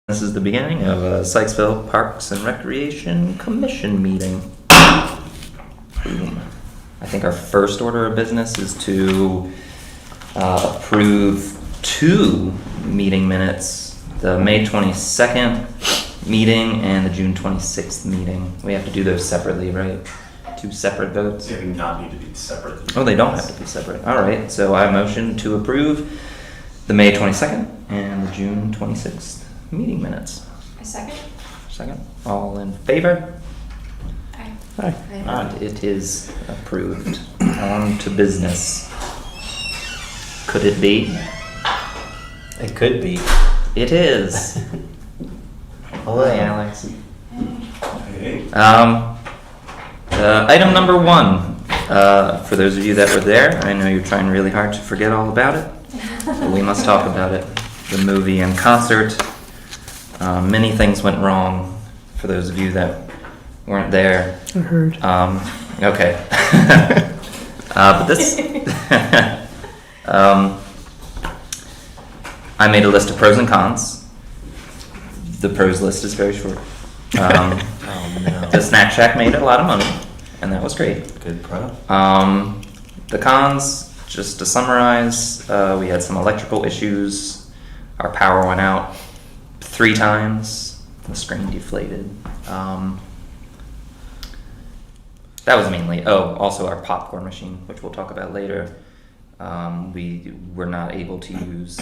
This is the beginning of a Sykesville Parks and Recreation Commission meeting. Boom. I think our first order of business is to approve two meeting minutes, the May 22nd meeting and the June 26th meeting. We have to do those separately, right? Two separate votes? They do not need to be separate. Oh, they don't have to be separate. All right, so I motion to approve the May 22nd and the June 26th meeting minutes. A second? Second. All in favor? Aye. Aye. And it is approved. On to business. Could it be? It could be. It is. Hello. Hi, Alex. Hey. Item number one. For those of you that were there, I know you're trying really hard to forget all about it, but we must talk about it. The movie and concert. Many things went wrong for those of you that weren't there. I heard. Okay. But this, I made a list of pros and cons. The pros list is very short. Oh no. The Snack Shack made a lot of money, and that was great. Good pro. The cons, just to summarize, we had some electrical issues. Our power went out 3 times. The screen deflated. That was mainly. Oh, also our popcorn machine, which we'll talk about later. We were not able to use.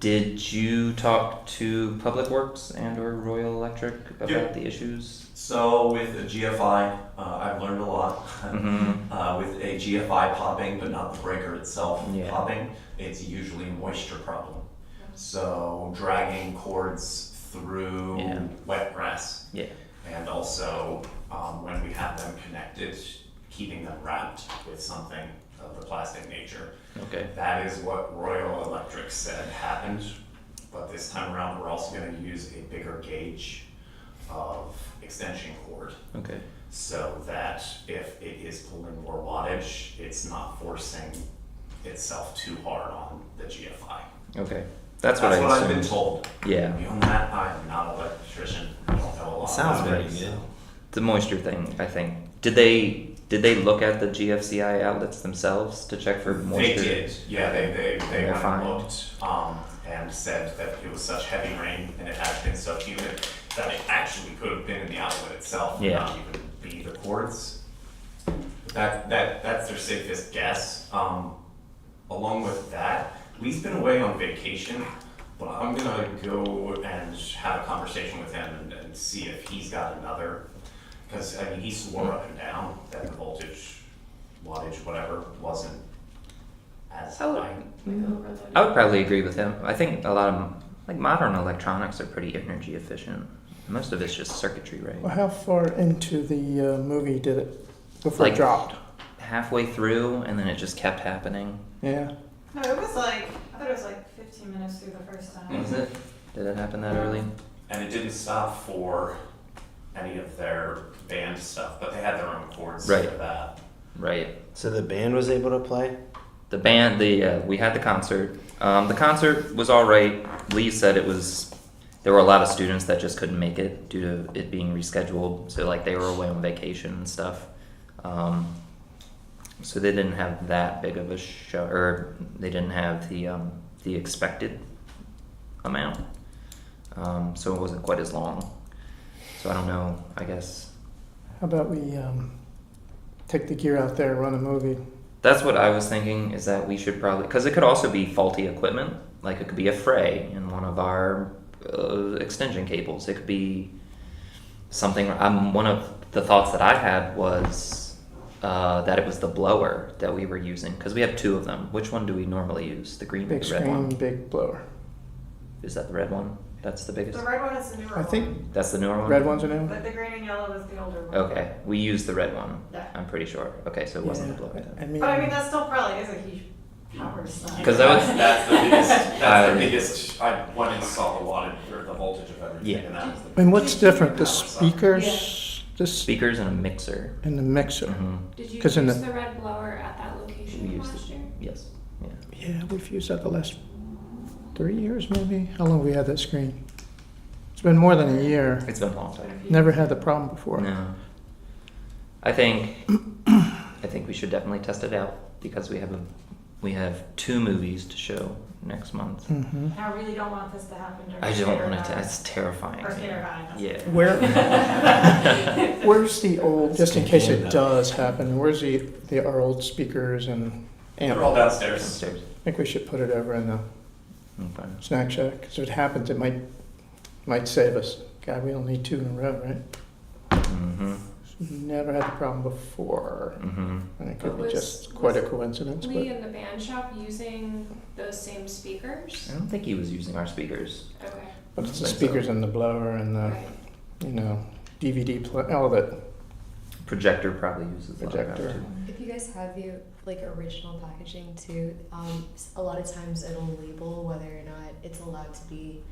Did you talk to Public Works and/or Royal Electric about Yep. the issues? So with a GFI, I've learned a lot. Mm-hmm. With a GFI popping, but not the breaker itself Yeah. popping, it's usually a moisture problem. So dragging cords through Yeah. wet grass, Yeah. and also when we have them connected, keeping them wrapped with something of the plastic nature. Okay. That is what Royal Electric said happened, but this time around, we're also gonna use a bigger gauge of extension cord, Okay. so that if it is pulling more wattage, it's not forcing itself too hard on the GFI. Okay. That's what I I've been assumed. told. Yeah. Beyond that, I am not an electrician, I don't know a lot Sounds about very it. good. The moisture thing, I think. Did they look at the GFCI outlets themselves to check for They moisture? did, yeah, they They're went fine. and looked, and said that it was such heavy rain and it had been so humid that it actually could have been in the outlet itself, Yeah. not even be the cords. That's their safest guess. Along with that, Lee's been away on vacation, but I'm gonna go and have a conversation with him and see if he's got another, because I mean, he swore up and down that the voltage, wattage, whatever, wasn't as I would- high. I would probably agree with him. I think a lot of modern electronics are pretty energy efficient. Most of it's just circuitry, right? Well, how far into the movie did it before Like- it dropped? Halfway through, and then it just kept happening. Yeah. No, it was like, I thought it was like 15 minutes through the first time. Was it? Did it happen that early? And it didn't stop for any of their band stuff, but they had their own cords Right. for that. Right. So the band was able to play? The band, we had the concert. The concert was all right. Lee said there were a lot of students that just couldn't make it due to it being rescheduled. So like they were away on vacation and stuff. So they didn't have that big of a show, or they didn't have the expected amount. So it wasn't quite as long. So I don't know, I guess. How about we take the gear out there and run a movie? That's what I was thinking, is that we should probably, because it could also be faulty equipment. Like it could be a fray in one of our extension cables. It could be something. One of the thoughts that I had was that it was the blower that we were using, because we have 2 of them. Which one do we normally use? The green or Big the red screen, one? big blower. Is that the red one? That's the biggest? The red one is the newer one. I think That's the newer one? red ones are new. But the green and yellow is the older one. Okay, we used the red one. Yeah. I'm pretty sure. Okay, so it wasn't the blower then. But I mean, that still probably is a huge power slide. 'Cause that was- That's the biggest, that's Uh, the biggest, I went and saw the wattage, or the voltage of everything, Yeah. and that was the. And what's different, the Power slide. speakers, this, Speakers and a mixer. and the mixer? Mhm. Did you 'Cause use in the red blower at that location We used last year? Yes. Yeah. Yeah, we've used that the last 3 years maybe? How long have we had that screen? It's been more than a year. It's been a long time. Never had the problem before. No. I think we should definitely test it out because we have 2 movies to show next month. Hmm. I really don't want this to happen during I don't want it to. Fair It's terrifying. Or terrifying. Yeah. Where's the old, just in case it does happen, where's our old speakers and amp? They're all I downstairs. Upstairs. think we should put it over in the Okay. snack shack, because if it happens, it might save us. God, we don't need 2 in a row, right? Mm-hmm. Never had the problem before. Mm-hmm. And it could But be just quite a coincidence, but Lee in the band shop using those same speakers? I don't think he was using our speakers. Okay, it's the think so. speakers and the blower and the, right. DVD all that. Projector probably uses the Projector. too. If you guys have the like original packaging too, a lot of times it'll label whether or not it's allowed to be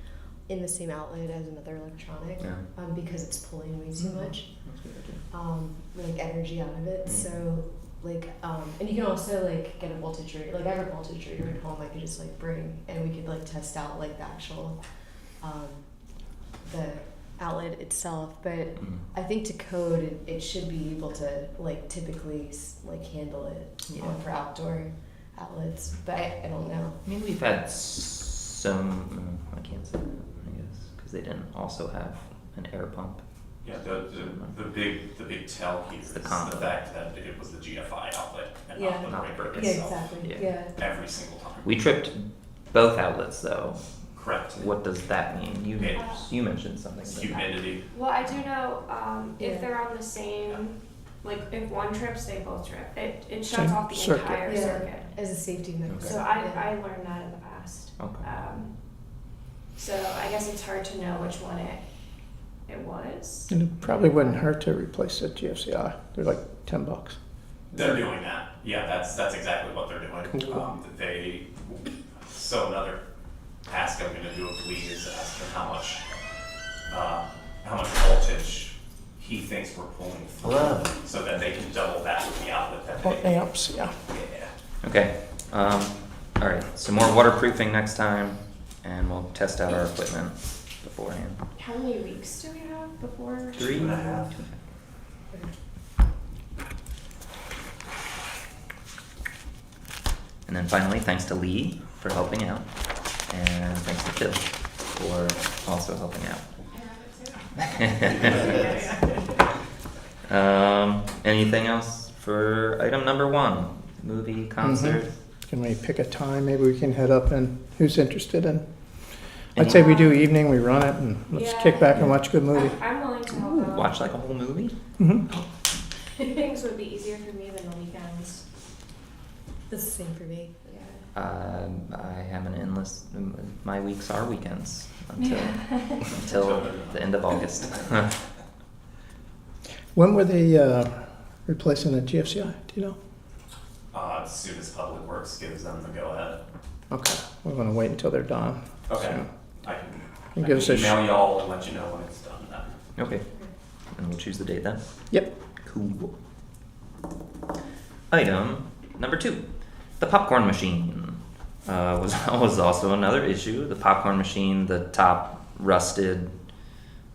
in the same outlet as another electronic, Yeah. because it's pulling way too much, That's a good idea. like energy out of it. Mm. So like, and you can also like get a voltage reader. Like I have a voltage reader at home. I could just like bring, and we could like test out like the actual, the outlet itself. But Mm. I think to code, it should be able to like typically like handle it Yeah. for outdoor outlets. But I don't know. I mean, we've had some. I can't say that. I guess because they didn't also have an air pump. Yeah, the big tell here It's is the the combo. fact that it was the GFI outlet and Yeah. not the Not breaker the- Yeah, itself. exactly. Yeah. Yeah. Every single time. We tripped both outlets though. Correct. What does that mean? Yeah. You mentioned something. It's about that. humidity. Well, I do know, Yeah. if they're on the same, like, if one trips, they both trip. It shuts Same off the circuit. entire Yeah. circuit. As a safety measure. So Yeah. I learned that in the past. Okay. So I guess it's hard to know which one it was. And it probably wouldn't hurt to replace the GFCI. They're like $10. They're doing that. Yeah, that's exactly what they're doing. Cool. So another ask I'm gonna do of Lee is ask him how much voltage he thinks we're pulling through, Wow. so that they can double that with the outlet that Or they. amps, yeah. Yeah. Okay. All right. Some more waterproofing next time, and we'll test out our equipment beforehand. How many weeks do we have before? 3.5. And then finally, thanks to Lee for helping out, and thanks to Phil for also helping out. Anything else for item number 1? Movie, concert? Can we pick a time? Maybe we can head up and who's interested in? I'd say we do evening, we run it and let's Yeah. kick back and watch a good movie. I'm willing to help Ooh, out. watch like a whole movie? Hmm. Things would be easier for me than the weekends. That's the same for me. Yeah. I have an endless. My weeks are weekends until Yeah. until the end of August. When were they replacing the GFCI? Do you know? As soon as Public Works gives them the go-ahead. Okay, we're gonna wait until they're done. Okay. So, I And can give us a email y'all and let you know when it's done then. Okay, and we'll choose the date then. Yep. Cool. Item number 2, the popcorn machine was also another issue. The popcorn machine, the top rusted,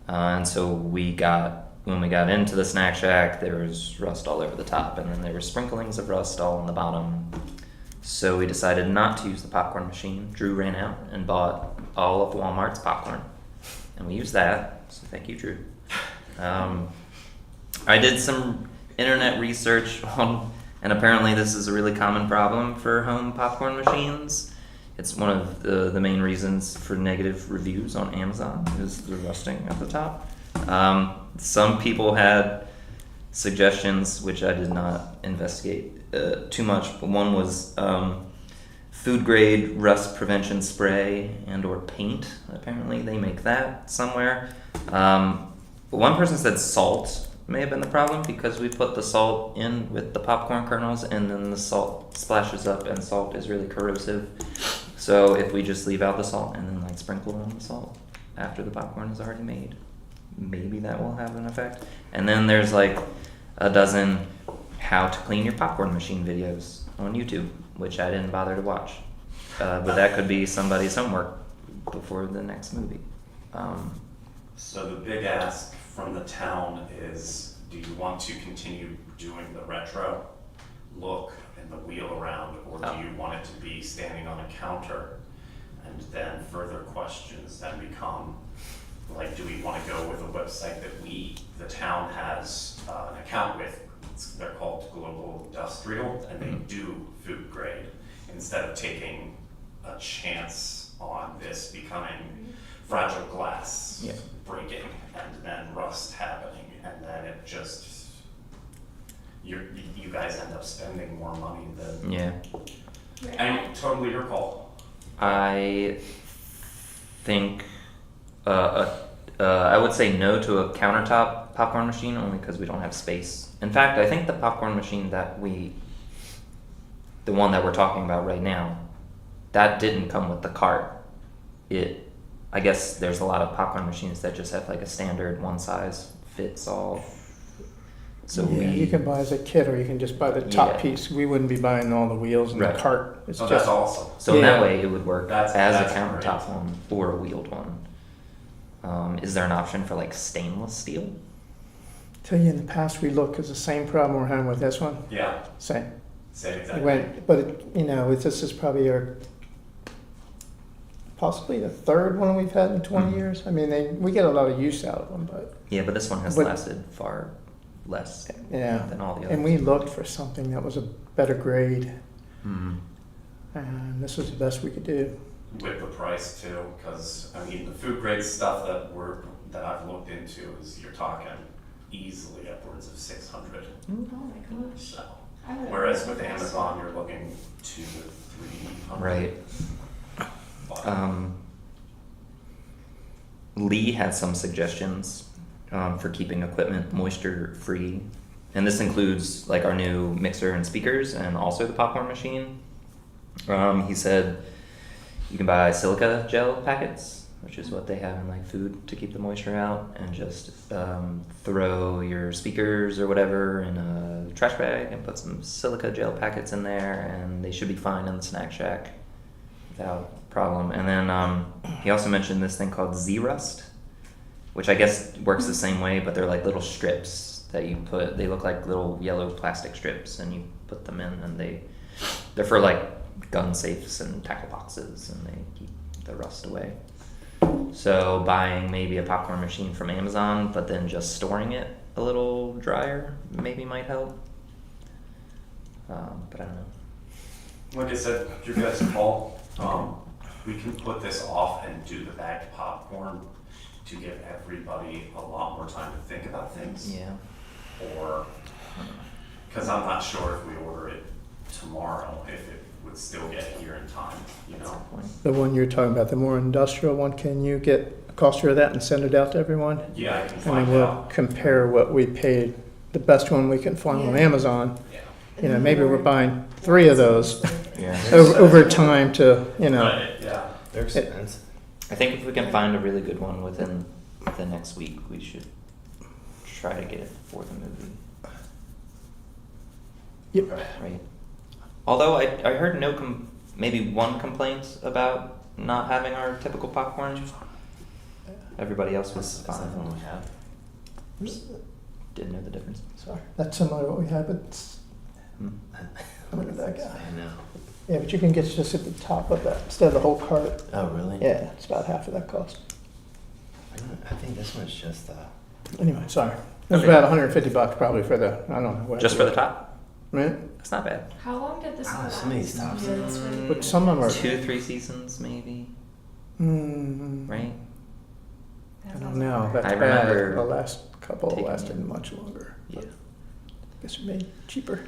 and so when we got into the snack shack, there was rust all over the top, and then there were sprinklings of rust all on the bottom. So we decided not to use the popcorn machine. Drew ran out and bought all of Walmart's popcorn, and we used that. So thank you, Drew. I did some internet research on, and apparently this is a really common problem for home popcorn machines. It's one of the main reasons for negative reviews on Amazon is the rusting at the top. Some people had suggestions, which I did not investigate too much, but one was food grade rust prevention spray and or paint. Apparently they make that somewhere. One person said salt may have been the problem because we put the salt in with the popcorn kernels and then the salt splashes up, and salt is really corrosive. So if we just leave out the salt and then like sprinkle on the salt after the popcorn is already made, maybe that will have an effect. And then there's like a dozen how to clean your popcorn machine videos on YouTube, which I didn't bother to watch. But that could be somebody's homework before the next movie. So the big ask from the town is, do you want to continue doing the retro look and the wheel around, or do you want it to be standing on a counter? And then further questions then become, like, do we want to go with a website that the town has an account with? They're called Global Industrial, and they do food grade, instead of taking a chance on this becoming fragile glass breaking and then rust happening, and then it just, you guys end up spending more money than. Yeah. And totally your call. I think I would say no to a countertop popcorn machine, only because we don't have space. In fact, I think the popcorn machine the one that we're talking about right now, that didn't come with the cart. I guess there's a lot of popcorn machines that just have like a standard one size fits all. So You can buy as a kit, or you can just buy the top piece. We wouldn't be buying all the wheels and the cart. It's That's awesome. So in that way, it would work That's as a countertop great. one or a wheeled one. Is there an option for like stainless steel? Tell you, in the past we looked, because the same problem we're having with this one. Yeah, Same. same We exactly. went, but this is probably possibly the third one we've had in 20 years. I mean, we get a lot of use out of them, but Yeah, but this one has But- lasted far less yeah. than all the others. And we looked for something that was a better grade, Mhm. and this was the best we could do. With the price too, because I mean, the food grade stuff that I've looked into is, you're talking easily upwards of 600. Oh my gosh. So, I would've whereas with guessed. Amazon, you're looking 200 to 300. Right. But, Lee had some suggestions for keeping equipment moisture free, and this includes like our new mixer and speakers, and also the popcorn machine. He said you can buy silica gel packets, which is what they have in like food to keep the moisture out, and just throw your speakers or whatever in a trash bag and put some silica gel packets in there, and they should be fine in the snack shack without problem. And then he also mentioned this thing called Z-Rust, which I guess works the same way, but they're like little strips that you put, they look like little yellow plastic strips, and you put them in, and they're for like gun safes and tackle boxes, and they keep the rust away. So buying maybe a popcorn machine from Amazon, but then just storing it a little drier maybe might help. But I don't know. like I said, your guys' call. We can put this off and do the bagged popcorn to give everybody a lot more time to think about things. Yeah. Or, because I'm not sure if we order it tomorrow, if it would still get here in time, you That's know? the point. The one you're talking about, the more industrial one, can you get a cost of that and send it out to everyone? Yeah, I can And find then we'll out. compare what we paid, the best one we can find on Yeah. Amazon. Yeah. You know, maybe we're buying 3 of those Yeah. over time to, Right, yeah. They're expensive. I think if we can find a really good one within the next week, we should try to get it for the movie, Yep. right? Although I heard maybe one complaint about not having our typical popcorn. Everybody else was Is that the one fine. we have? Didn't know the difference. Sorry, that's similar to what we have, but it's, Hmm. look at that guy. I know. Yeah, but you can get just at the top of that instead of the whole cart. Oh, really? Yeah, it's about half of that cost. I think this one's just Anyway, sorry. It was Okay. about $150 probably for the, I don't know. what- Just for the top? Right? That's not bad. How long did this Wow, last? some of these tops. Yeah, that's really- But some of them are- 2-3 seasons maybe, Mm, right? I don't know. That's I bad. remember The last couple taking lasted it. much longer. Yeah. Guess it made cheaper.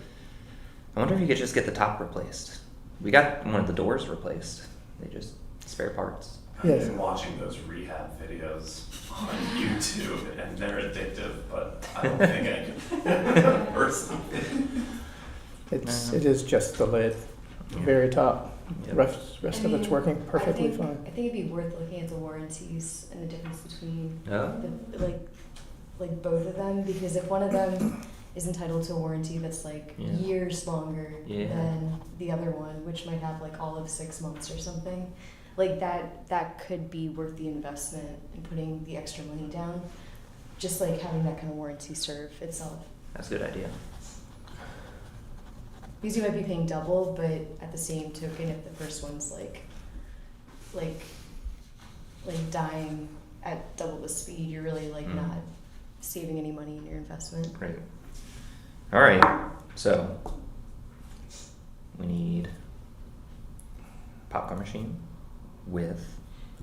I wonder if you could just get the top replaced. We got one of the doors replaced. They just spare parts. I've Yes. been watching those rehab videos on YouTube, and they're addictive, but I don't think I can personally. It is just the lid, the very top. Yep. Rest of it's working perfectly fine. I think it'd be worth looking at the warranties and the difference between Oh. like both of them, because if one of them is entitled to a warranty that's like Yeah. years longer Yeah. than the other one, which might have like all of 6 months or something, like that could be worth the investment and putting the extra money down. Just like having that kind of warranty serve itself. That's a good idea. Because you might be paying double, but at the same token, if the first one's like dying at double the speed, you're really like Mm. not saving any money in your investment. Great. All right. So we need a popcorn machine with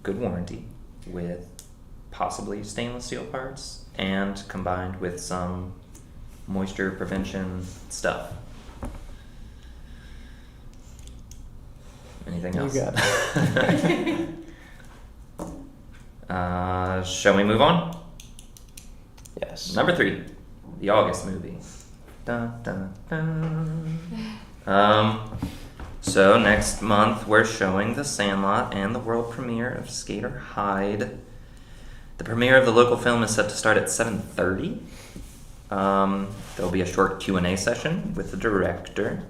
good warranty, with possibly stainless steel parts, and combined with some moisture prevention stuff. Anything You else? got it. Shall we move on? Yes. Number 3, the August movie. Dun, dun, dun. So next month we're showing The Sandlot and the world premiere of Skater Hyde. The premiere of the local film is set to start at 7:30. There'll be a short Q&A session with the director.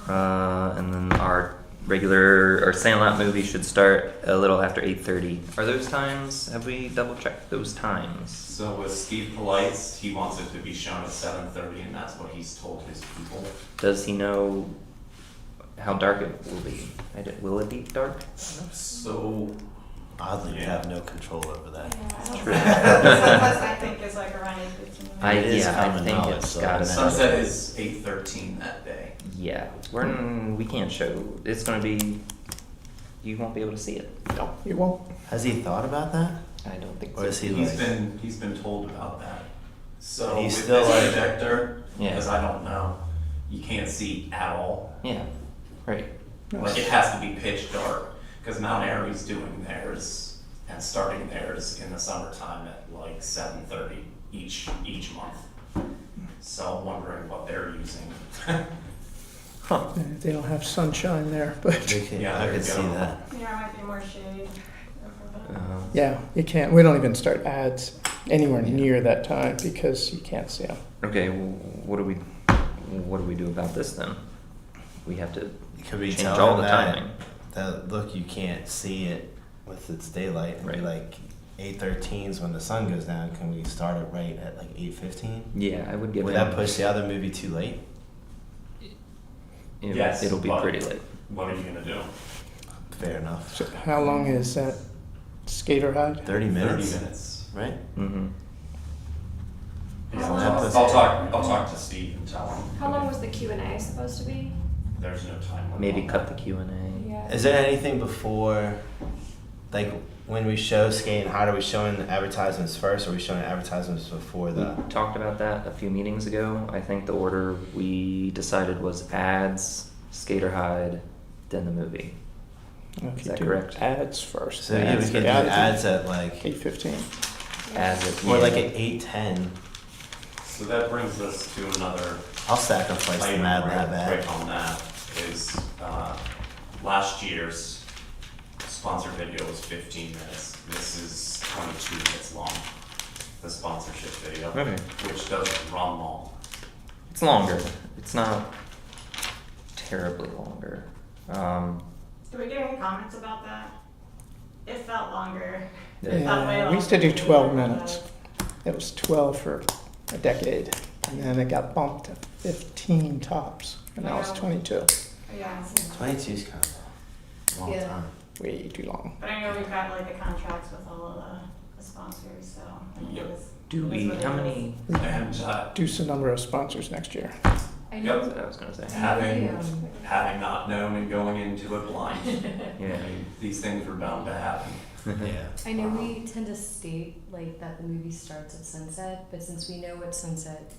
And then our Sandlot movie should start a little after 8:30. Are those times? Have we double checked those times? So with Steve Polites, he wants it to be shown at 7:30, and that's what he's told his people. Does he know how dark it will be? Will it be dark? So, Oddly, we Yeah. have no control over that. Yeah, I don't True. know. Sunset, I think, is like around 8:15. I It is think common knowledge, it's so gotta it's be. sunset is 8:13 that day. Yeah, we can't show. It's gonna be. You won't be able to see it. No, you won't. Has he thought about that? I don't think Or so. is he He's like? been told about that. So He's with still this like- projector, Yeah. because I don't know, you can't see at all. Yeah. Right. Like it has to be pitch dark because Mount Airy's doing theirs and starting theirs in the summertime at like 7:30 each month. So I'm wondering what they're using. Huh. They don't have sunshine there, but Yeah, I there could you see go. that. Yeah, it might be more shade. yeah, you can't. We don't even start ads anywhere Yeah. near that time because you can't see them. Okay. What do we do about this then? We have to Could we change tell all him the that, timing. that look, you can't see it with its daylight, and be Right. like 8:13's when the sun goes down. Can we start it right at like 8:15? Yeah, I would give Would him. that push the other movie too late? Yes, It'll be but- pretty late. What are you gonna do? Fair enough. So how long is that Skater Hyde? 30 minutes, 30 minutes. right? Mm-hmm. Yeah, How I'll long- I'll talk to Steve and tell him. How long was the Q&A supposed to be? There's no time limit. Maybe on cut that. the Q&A. Yeah. Is there anything before, like when we show Skate and Hyde, are we showing the advertisements first, or are we showing advertisements before We the? talked about that a few meetings ago. I think the order we decided was ads, Skater Hyde, then the movie. If Is you that do correct? ads first. So yeah, we can do ads at like, 8:15. Ads at or like yeah. at 8:10. So that brings us to another I'll sacrifice the item Mad right Lab ad. quick on that is last year's sponsored video was 15 minutes. This is 22 minutes long, the sponsorship video, Okay. which doesn't run long. It's longer. It's not terribly longer. Did we get any comments about that? It felt longer. Yeah. It felt way Yeah, we used to do 12 minutes. It was 12 for a decade, and then it got bumped to 15 tops, and now it's Yeah. 22. Yeah, it's- 22's kind of a long Yeah. time. Way too long. but I know we've got like the contracts with all of the sponsors, so. Yep. Do we? How many? And Reduce the number of sponsors next year. I Yep. know. That's what I was gonna say. having Um, having not known and going into it blind, Yeah. I mean, these things were bound to happen. Yeah. I know we tend to state like that the movie starts at sunset, but since we know what sunset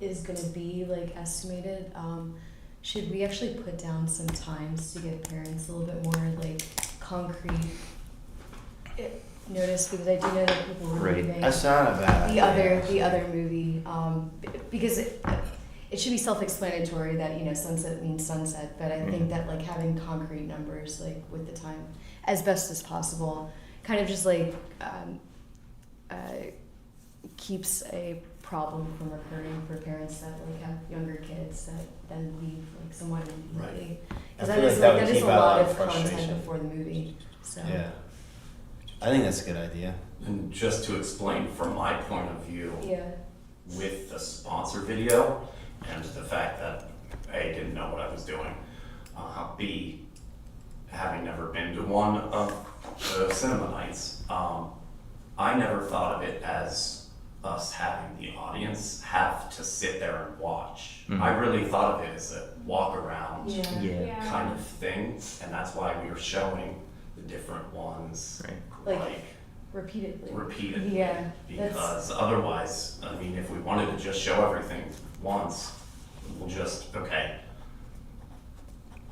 is gonna be like estimated, should we actually put down some times to give parents a little bit more like concrete notice, because I do know that people were Right. leaving That's not a bad the idea. other movie, because it should be self-explanatory that, you know, sunset means sunset, but I think Mhm. that like having concrete numbers like with the time as best as possible kind of just like keeps a problem from occurring for parents that like have younger kids that then leave like somewhat immediately. I Because feel like that would is keep a out a lot lot of of content frustration. before the movie. So Yeah. I think that's a good idea. And just to explain from my point of view, yeah. with the sponsor video and the fact that A, didn't know what I was doing, B, having never been to one of the cinema nights, I never thought of it as us having the audience have to sit there and watch. Mhm. I really thought of it as a walk around Yeah. Yeah. kind of thing, and that's why we were showing the different ones Right. Like, repeatedly. repeatedly. Yeah, Because otherwise, I mean, if we wanted to just show everything once, we'll just, okay.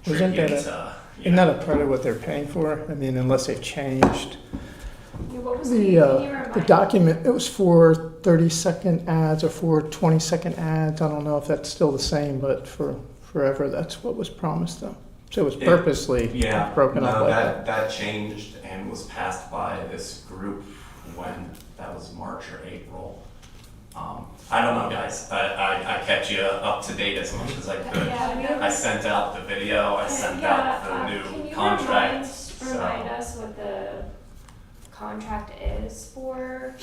Isn't that tribute, Isn't that a part of what they're paying for? I mean, unless they've changed Yeah, what was the, can you the remind document, it was for 30-second ads or for 20-second ads. I don't know if that's still the same, but for forever, that's what was promised them. So it was purposely Yeah, broken up no, like that, that. that changed and was passed by this group when, that was March or April. I don't know, guys, I kept you up to date as much as I could. Yeah, I sent out the video, I sent out the new can contract, you remind us what the contract is for?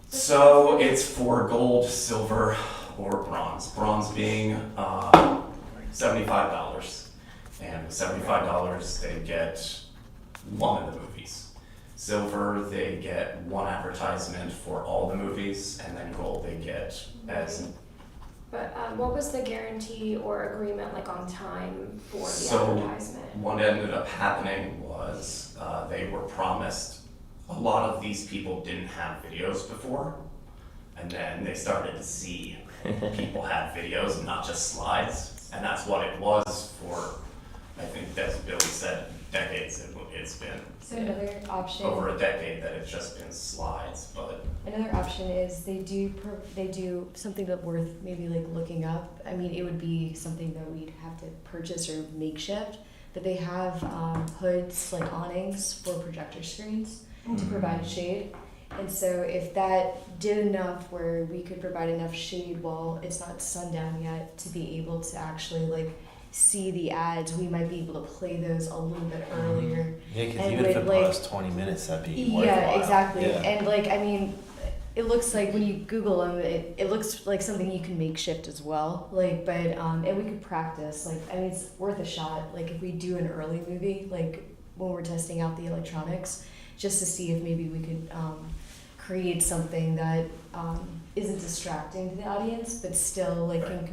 So it's for gold, silver, or bronze. Bronze being $75, and with $75 they get one of the movies. Silver, they get one advertisement for all the movies, and then gold they get as. But what was the guarantee or agreement like on time for the So, advertisement? What ended up happening was they were promised, a lot of these people didn't have videos before, and then they started to see people have videos and not just slides, and that's what it was for, I think as Billy said, decades. It's been So another option. over a decade that it's just been slides, but Another option is they do something that worth maybe like looking up. I mean, it would be something that we'd have to purchase or makeshift, but they have hoods like awnings for projector screens to provide shade. And so if that did enough where we could provide enough shade while it's not sundown yet to be able to actually like see the ads, we might be able to play those a little bit earlier. Yeah, because And even if with, it like- was 20 minutes, that'd be worthwhile. Yeah, exactly. Yeah. And like, I mean, it looks like when you Google them, it looks like something you can makeshift as well. Like, but and we could practice. Like, I mean, it's worth a shot. Like, if we do an early movie, like when we're testing out the electronics, just to see if maybe we could create something that isn't distracting to the audience, but still like can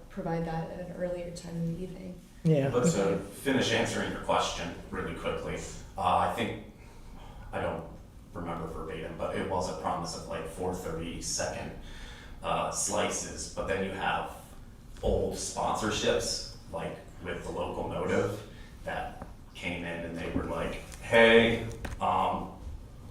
provide that at an earlier time in the evening. Yeah. But to finish answering your question really quickly, I think, I don't remember verbatim, but it was a promise of like 4 30-second slices, but then you have old sponsorships, like with the local motive, that came in and they were like, hey,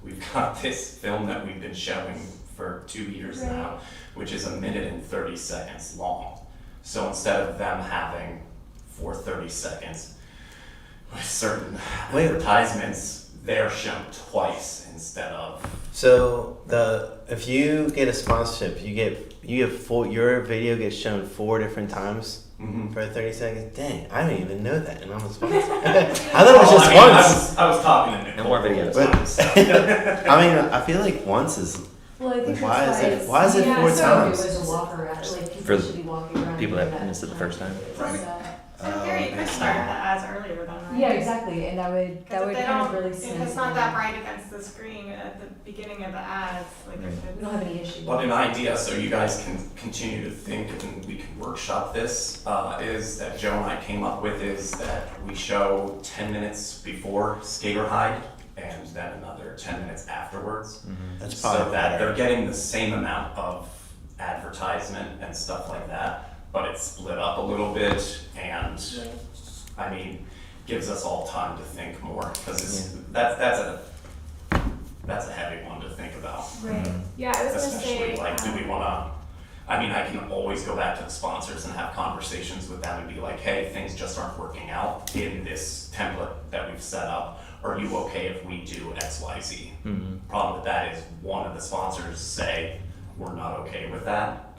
we've got this film that we've been showing for 2 years now, which is 1 minute and 30 seconds long. So instead of them having for 30 seconds with certain advertisements, they're shown twice instead of. So if you get a sponsorship, you get your video gets shown 4 different times for 30 seconds. Dang, I didn't even know that, and I'm a sponsor. I thought it was just once. I was talking to Nicole. No more videos. But, I mean, I feel like once is. Well, I think Why that's is it- it's- why is it yeah, 4 so times? It was a walk around, like people For should be walking around. people doing that missed it the first time. So in theory, you could start the ads earlier than that. Yeah, exactly, and that would Because if they kind of don't, really if it's not that bright against the screen at the beginning of the ads, like if We it's. don't have any issue. But an idea, so you guys can continue to think and we can workshop this, is that Joe and I came up with is that we show 10 minutes before skater hide and then another 10 minutes afterwards. That's probably So that better. they're getting the same amount of advertisement and stuff like that, but it's split up a little bit and, I mean, gives us all time to think more, because that's a heavy one to think about. Right. Yeah, I was gonna Especially say. like, do we wanna, I mean, I can always go back to the sponsors and have conversations with them and be like, hey, things just aren't working out in this template that we've set up. Are you okay if we do X, Y, Z? Problem with that is one of the sponsors say, we're not okay with that.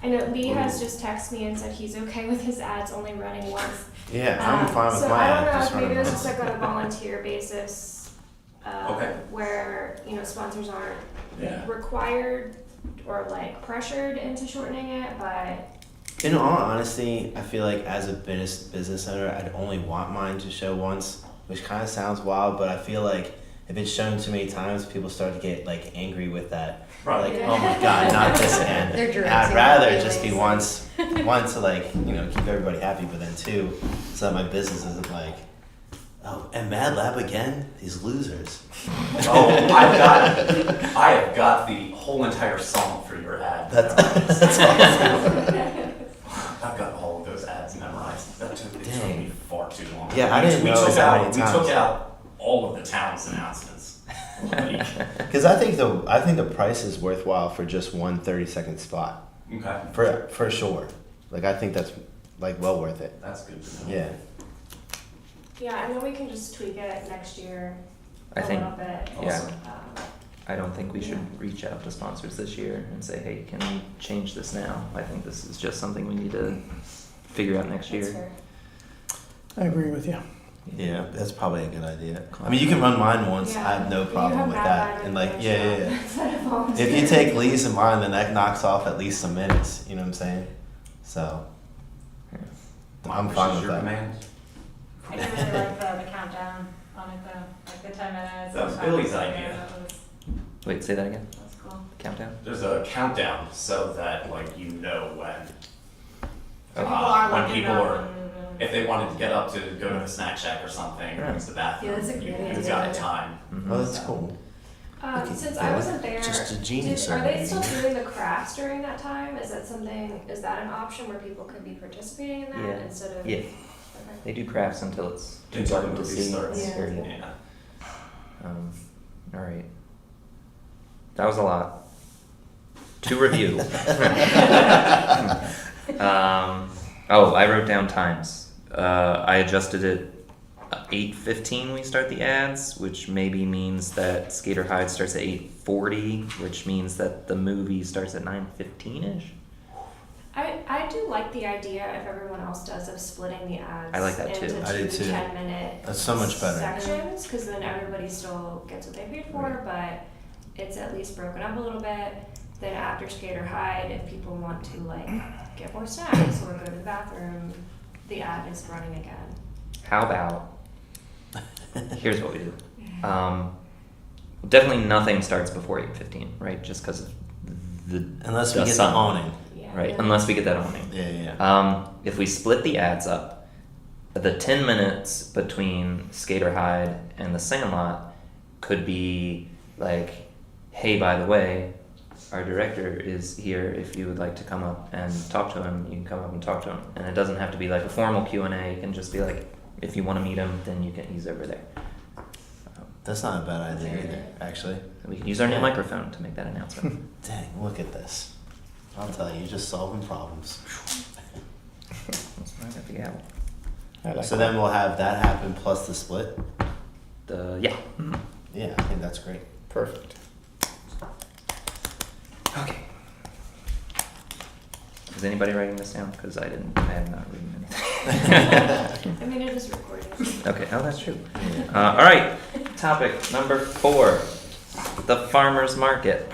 I know Lee has just texted me and said he's okay with his ads only running once. Yeah, I'm fine with So my I ad don't know just if maybe running it's once. just like on a volunteer basis, Okay. where, you know, sponsors aren't Yeah. required or like pressured into shortening it, but In all honesty, I feel like as a business owner, I'd only want mine to show once, which kind of sounds wild, but I feel like if it's shown too many times, people start to get like angry with that. Right. Like, oh my god, not this again. They're And I'd directing rather it it just be anyways. once to like, you know, keep everybody happy, but then two, so that my business isn't like, oh, and Mad Lab again? These losers. Oh, I have got the whole entire song for your ad. That's awesome. I've got all of those ads memorized. It took Dang. me far too long. Yeah, I didn't know that many We times. took out all of the town's announcements. Like, Because I think the price is worthwhile for just one 30-second spot. okay, For sure. Like, I think that's like well worth it. that's good to know. Yeah. yeah, and then we can just tweak it next year I a think, little bit. yeah. Awesome. I don't think we should reach out to sponsors this year and say, hey, can we change this now? I think this is just something we need to figure out next That's year. fair. I agree with you. Yeah, that's probably a good idea. I mean, you can run mine once. I have no You problem have with Mad that. Lab And like, and yeah. Instead of volunteer. If you take Lee's and mine, then that knocks off at least some minutes. You know what I'm saying? So, I'm Which fine is with your that. command? I do really like the countdown on it though, like the 10 minutes. That was and Billy's stuff. idea. Yeah, that was, Wait, say that again? that's cool. Countdown? There's a countdown so that like you know when. So people are when looking people up are, and- if they wanted to get up to go to the snack shack or something, or use the bathroom, Yeah, that's a you, great you've got idea. time. Mhm. Oh, that's cool. Since Yeah, I wasn't there, just a genius are they idea. still doing the crafts during that time? Is that an option where people could be participating in that Yeah. instead of? Yeah, Okay. they do crafts until it's too Until dark the to movie see. starts. Yeah. Period. Yeah. All right. That was a lot. To review. I wrote down times. I adjusted it. 8:15 we start the ads, which maybe means that Skater Hyde starts at 8:40, which means that the movie starts at 9:15ish. I do like the idea, if everyone else does, of splitting the ads I like that too. into I do 2 to too. 10-minute That's so much better. sections, because then everybody still gets what they paid for, but it's at least broken up a little bit. Then after Skater Hyde, if people want to like get more snacks or go to the bathroom, the ad is running again. How about? Here's what we do. Definitely nothing starts before 8:15, right? Just because of the Unless we the get sun. the awning. Yeah. Right, unless we get that awning. Yeah. If we split the ads up, the 10 minutes between Skater Hyde and the Sandlot could be like, hey, by the way, our director is here. If you would like to come up and talk to him, you can come up and talk to him. And it doesn't have to be like a formal Q&A. It can just be like, if you want to meet him, then he's over there. That's not a bad idea either, actually. We can use our new microphone to make that announcement. Dang, look at this. I'll tell you, just solving problems. That's what I got the gavel. I like So that. then we'll have that happen plus the split. Yeah. Mhm. Yeah, I think that's great. Perfect. Okay. Is anybody writing this down? Because I am not reading anything. I mean, it is recorded. Okay, oh, that's true. All right, topic number 4, the farmer's market.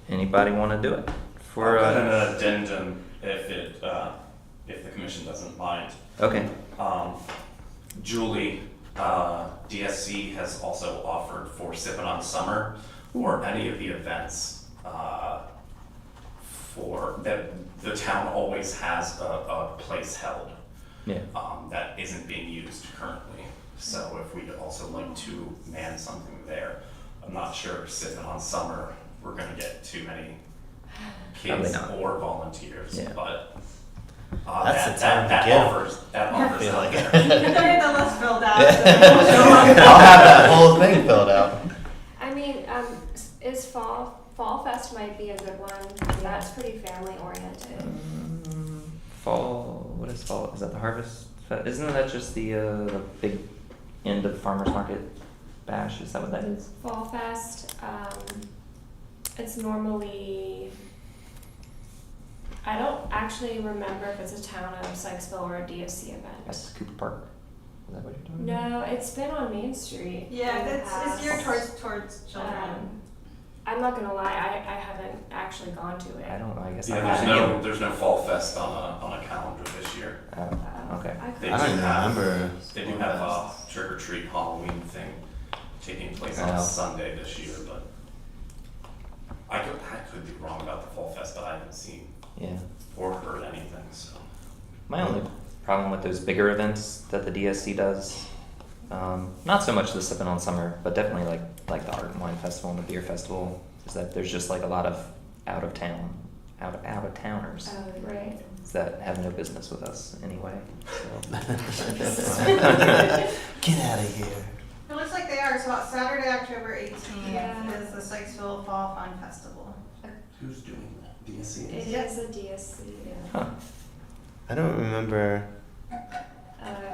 Anybody want to do it? For I've got an addendum if the commission doesn't mind. okay, Julie, DSC has also offered for Sippin' on Summer or any of the events for that the town always has a place held yeah. that isn't being used currently. So if we'd also like to man something there, I'm not sure Sippin' on Summer, we're gonna get too many Probably kids not. or volunteers, Yeah. but That's the time to that give. offers I feel like out it. They're getting the list filled out. I'll have that whole thing filled out. I mean, is Fall Fest might be a good one. That's pretty family oriented. Fall, what is fall? Is that the harvest? Isn't that just the big end of farmer's market? Bash, is that what that is? Fall Fest, it's normally, I don't actually remember if it's a town of Sykesville or a DSC event. That's Cooper Park. Is that what you're talking about? No, it's been on Main Street. Yeah, in the it's geared past. towards children. I'm not gonna lie, I haven't actually gone to it. I don't know, I guess Yeah, I there's haven't. there's no Fall Fest on a calendar this year. Okay. They I don't do have, remember. they do have a trick or treat Halloween thing taking place on Oh. Sunday this year, but I could be wrong about the Fall Fest, but I haven't seen Yeah. or heard anything, so. My only problem with those bigger events that the DSC does, not so much the Sippin' on Summer, but definitely like the Art and Wine Festival and the Beer Festival, is that there's just like a lot of out of towners Right. that have no business with us anyway. So. Get out of here. It looks like they are. So Saturday, October 18th Yeah. is the Sykesville Fall Fun Festival. Who's doing that? DSC? It is a DSC, yeah. Huh. I don't remember.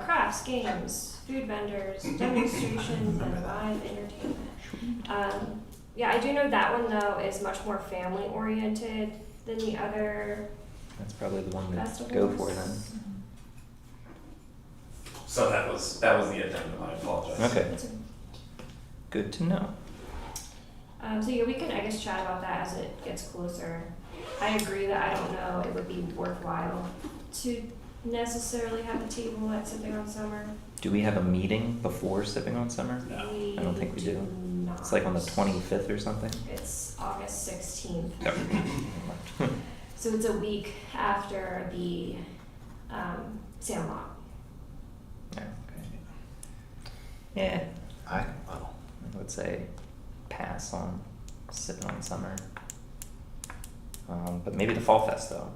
Crafts, games, food vendors, demonstrations, and live entertainment. Yeah, I do know that one though is much more family oriented than the other. That's probably the one to Festivals. go for then. So that was the addendum, I apologize. Okay, It's a- good to know. So yeah, we can, I guess, chat about that as it gets closer. I agree that I don't know it would be worthwhile to necessarily have a table at Sipping on Summer. Do we have a meeting before Sipping on Summer? No. I don't think we do. Not. It's like on the 25th or something. It's August 16th. Yep. So it's a week after the Sandlot. Yeah, okay. Yeah, I I would say pass on Sipping on Summer. But maybe the Fall Fest though.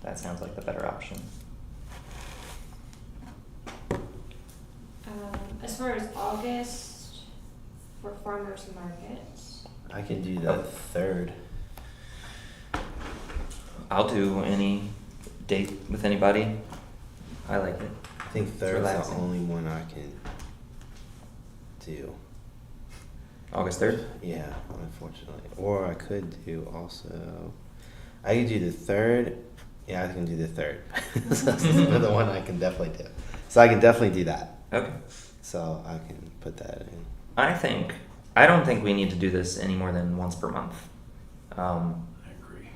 That sounds like the better option. As far as August, for farmers markets, I can do the 3rd. I'll do any date with anybody. I like it. I think 3rd is the relaxing. only one I can do. August 3rd? Yeah, unfortunately. Or I could do also. I could do the 3rd. Yeah, I can do the 3rd. So that's the one I can definitely do. So I can definitely do that. Okay. So I can put that in. I don't think we need to do this any more than once per month. I agree.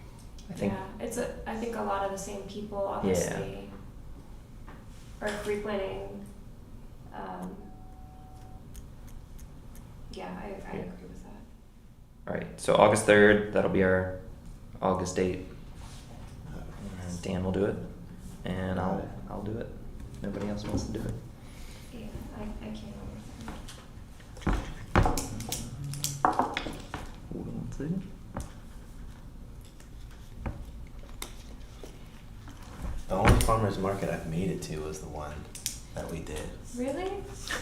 I think, yeah, I think a lot of the same people obviously are frequenting. Yeah, I agree with that. alright, so August 3rd, that'll be our August date. And Dan will do it, and I'll do it. Nobody else wants to do it. Yeah, I can't. Hold on a second. The only farmer's market I've made it to was the one that we did. Really?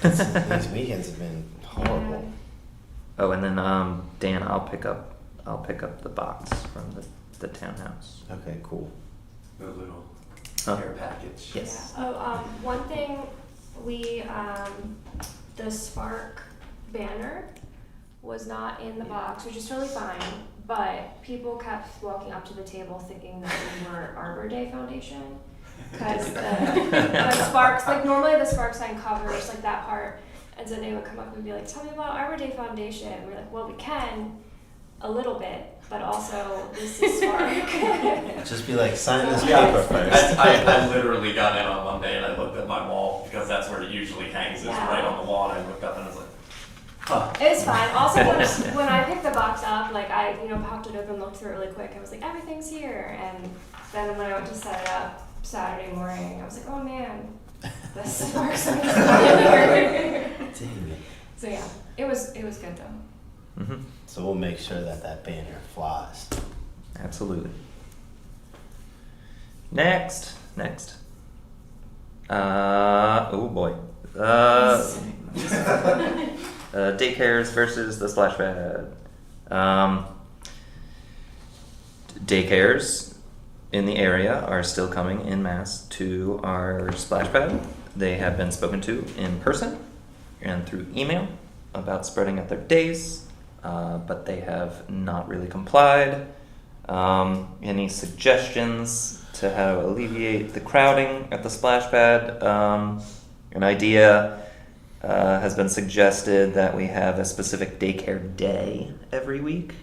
These weekends have been horrible. Oh, and then Dan, I'll pick up the box from the townhouse. Okay, cool. The little Huh? care package. Yes. Yeah. Oh, one thing we the SPARC banner was not in the box, which is totally fine. But people kept walking up to the table thinking that we were Arbor Day Foundation. Because the Sparks, like normally the Spark sign covers like that part. And so they would come up and be like, tell me about Arbor Day Foundation. And we're like, well, we can a little bit, but also this is Spark. Just be like, sign this Yeah, paper first. I literally got in on Monday and I looked at my wall because that's where it usually hangs, is Yeah. right on the wall, and I looked up and I was like, huh. It was fine. Also, when I picked the box up, like I, popped it open, looked through it really quick. I was like, everything's here. And then when I went to set it up Saturday morning, I was like, oh man, this is Spark sign is not here. Dang it. So yeah, it was good though. Mm-hmm. So we'll make sure that banner flies. Absolutely. Next. Oh boy. Daycares versus the splash pad. Daycares in the area are still coming en masse to our splash pad. They have been spoken to in person and through email. about spreading out their days, but they have not really complied. Any suggestions to how to alleviate the crowding at the splash pad? An idea has been suggested that we have a specific daycare day every week.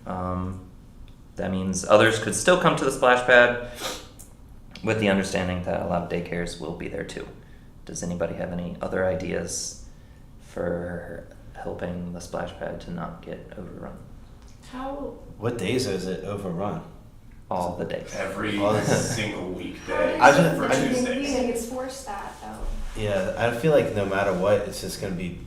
That means others could still come to the splash pad with the understanding that a lot of daycares will be there too. Does anybody have any other ideas for helping the splash pad to not get overrun? How, What days is it overrun? All the days. Every All the- single weekday I just- for I just- We Tuesdays. think it's forced that though. Yeah, I feel like no matter what, it's just gonna be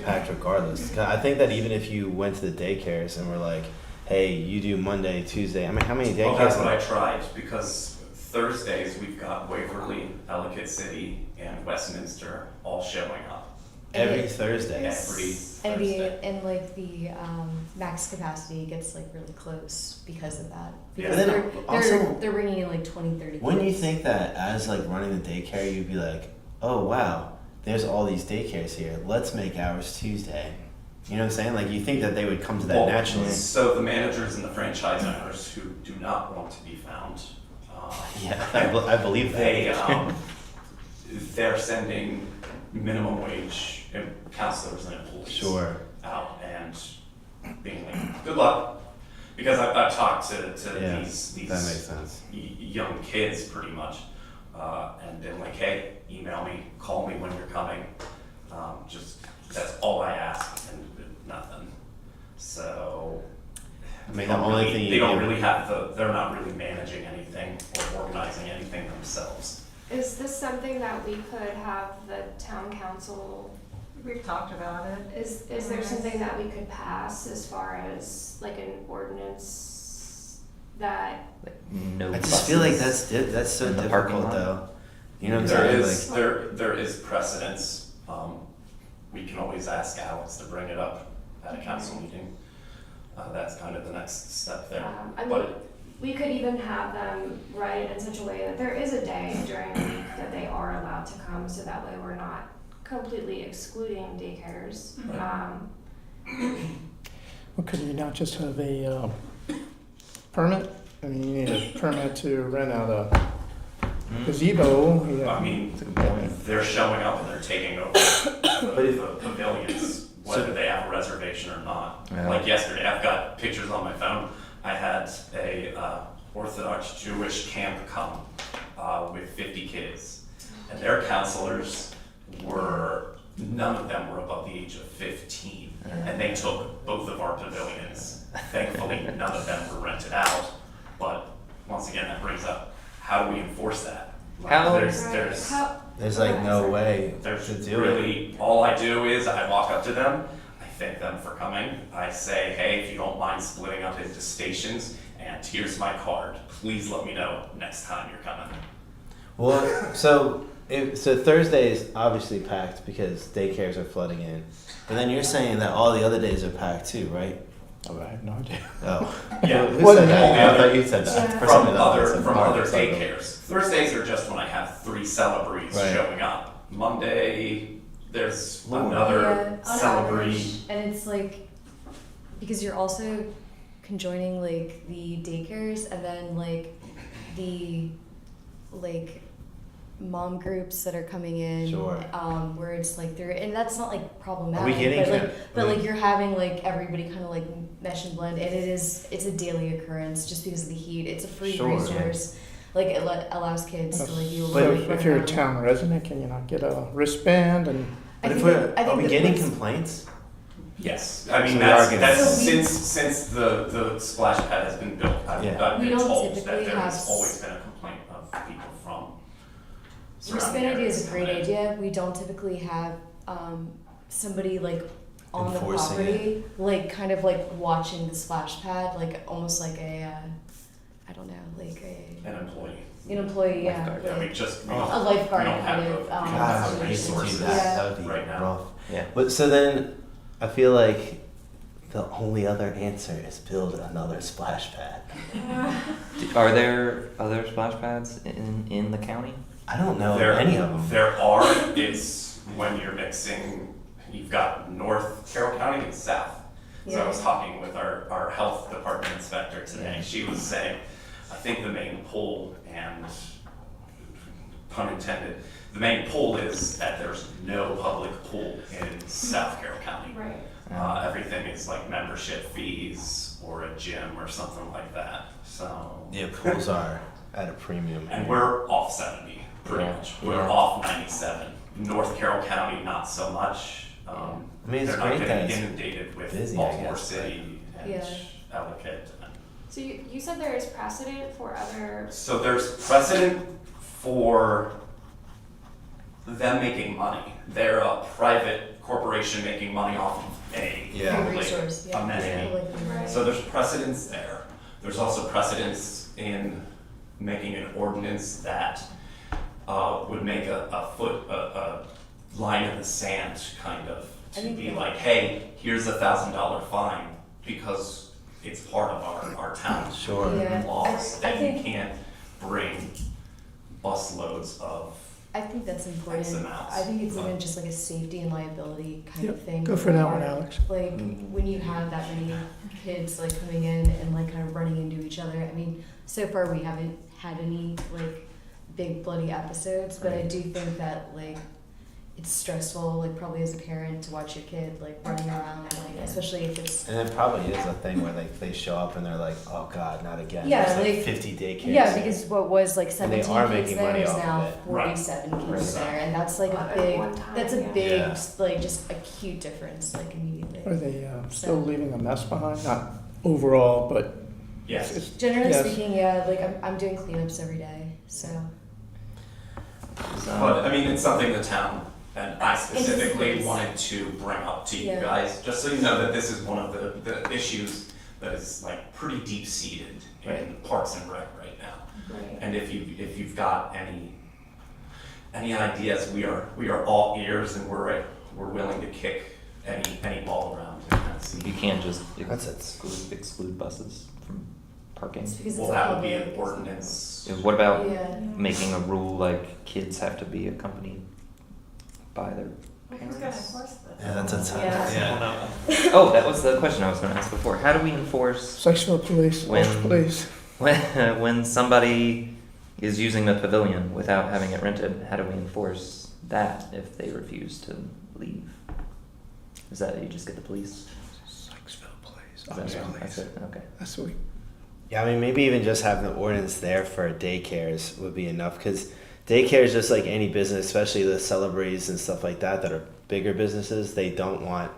packed regardless. 'Cause I think that even if you went to the daycares and were like, hey, you do Monday, Tuesday. I mean, how many Well, daycares? that's what I tried, because Thursdays we've got Waverly, Ellicott City, and Westminster all showing up. Every Yeah. Thursday. Every And the Thursday. and like the max capacity gets like really close because of that. Yeah. Because But then they're also- they're bringing in like 20-30 Wouldn't you kids. think that as like running the daycare, you'd be like, oh wow, there's all these daycares here. Let's make ours Tuesday. You know what I'm saying? Like you think that they would come to that Well, naturally. So the managers and the franchise owners who do not want to be found, Yeah, I believe that. they they're sending minimum wage counselors and employees Sure. out and being like, good luck, because I've talked to Yeah, these that makes sense. young kids pretty much, and been like, hey, email me, call me when you're coming, just that's all I ask, and nothing. So I mean, the only thing you they don't do- really have they're not really managing anything or organizing anything themselves. Is this something that we could have the town council, we've talked about it. is there something that we could pass as far as like an ordinance that, Like, no I just feel like buses. that's so in the parking difficult lot. though. You know what I'm There saying? is there is precedence. We can always ask Alex to bring it up at a council meeting. That's kind of the next step there. I mean, But we could even have them write it in such a way that there is a day during the week that they are allowed to come, so that way we're not completely excluding daycares. Well, could you not just have a permit? I mean, you need a permit to rent out a gazebo. Yeah. I mean, That's a good point. they're showing up and they're taking over the pavilions, whether they have a reservation or not. Yeah. Like yesterday, I've got pictures on my phone. I had a Orthodox Jewish camp come with 50 kids, and their counselors none of them were above the age of 15, and they took both of our pavilions. Thankfully, none of them were rented out, but once again, that brings up, how do we enforce that? Like, How- there's There's like no way there's to do it. really, all I do is I walk up to them, I thank them for coming, I say, hey, if you don't mind splitting up into stations, and here's my card, please let me know next time you're coming. Well, so Thursday is obviously packed because daycares are flooding in, but then you're saying that all the other days are packed too, right? Oh, I have no idea. Oh, Yeah. Who Well, said yeah, that? I thought you said that. Yeah. For From something else, other, it's from a other motorcycle. daycares. Thursdays are just when I have 3 celebrities Right. showing up. Monday, there's Lord. another Yeah, on celebrity. average, and it's like because you're also conjoining like the daycares and then like the like mom groups that are coming in, Sure. where it's like they're and that's not like problematic. Are we getting but like to- but like you're having like everybody kind of like mesh and blend, and it's a daily occurrence just because of the heat. It's a free Sure. resource. Like it allows kids to like be able But to If, like, if you're a run around. town resident, can you not get a wristband and But I if think we're, that- I are think we that getting what's- complaints? Yes, I mean, So we that's, are getting- that's So we- since the splash pad has been built, I've Yeah. I've We been don't told that typically there has have always been a complaint of people from Wristband surrounding idea areas is a great coming in. idea. We don't typically have somebody like on Enforcing the property, like kind of like watching the splash pad, like almost like a, I don't know, like An employee. an employee, yeah, Lifeguard. Yeah, we like just, we Oh. don't, a lifeguard we don't have kind the- of. we don't God, have I the would hate to do resources that. Yeah. That would be right now. rough. Yeah. But so then, I feel like the only other answer is build another splash pad. Are there other splash pads in the county? I don't know There, any of them. there are, it's when you're mixing you've got North Carroll County and South. So I was talking with our health department inspector today. She was saying, I think the main pull, and pun intended, the main pull is that there's no public pool in South Carroll County. Right. Everything is like membership fees or a gym or something like that. So Yeah, pools are at a premium. and we're off 70 pretty Yeah. much. We're Yeah. off 97. North Carroll County, not so much. I mean, it's they're not great that getting it's inundated with busy, I Baltimore guess, City and Yeah. Ellicott. So you said there is precedent for other. So there's precedent for them making money. They're a private corporation making money off of a Yeah. public Resource, yeah. amenity. Right. So there's precedence there. There's also precedence in making an ordinance that would make a line in the sand kind of I to think be that- like, hey, here's $1,000 fine because it's part of our town Sure. Yeah. laws I that you think- can't bring busloads of I think that's important. X amounts. I think it's even just like a safety and liability kind of Yep, thing. go for that one, Alex. Like when you have that many kids like coming in and like kind of running into each other. I mean, so far we haven't had any like big bloody episodes, but I do think that like it's stressful, like probably as a parent to watch your kid like running around, like especially if it's And it probably is a thing where like they show up and they're like, oh God, not again. Yeah, There's like like- 50 daycares. yeah, because what was like And they 17 are kids making there money is off of now it. 47 kids Right. there, and that's like a At big, one time, that's a yeah. big, Yeah. like just acute difference, like immediately. Are they still leaving a mess behind? Not overall, but yes. it's- Generally yes. speaking, yeah, like I'm doing cleanups every day, so. But I mean, it's something the town and I specifically It's- wanted to bring up to you Yeah. guys, just so you know that this is one of the issues that is like pretty deep seated in Right. Parks and Rec right now. Right. And if you've got any ideas, we are all ears and we're willing to kick any ball around and kind of see. You can't just That's it. exclude buses from parking. It's because Well, it's a that would be an public- ordinance. What about Yeah. making a rule like kids have to be accompanied by their Who's gonna enforce this? Yeah, that's a ton. Yeah. Oh, that was the question I was going to ask before. How do we enforce Sykesville Police, When- Welsh Police. when somebody is using the pavilion without having it rented? How do we enforce that if they refuse to leave? Is that you just get the police? Sykesville Police. Is that Ox it? Police. That's it. Okay. That's sweet. Yeah, I mean, maybe even just having the ordinance there for daycares would be enough because daycare is just like any business, especially the celebrities and stuff like that are bigger businesses. They don't want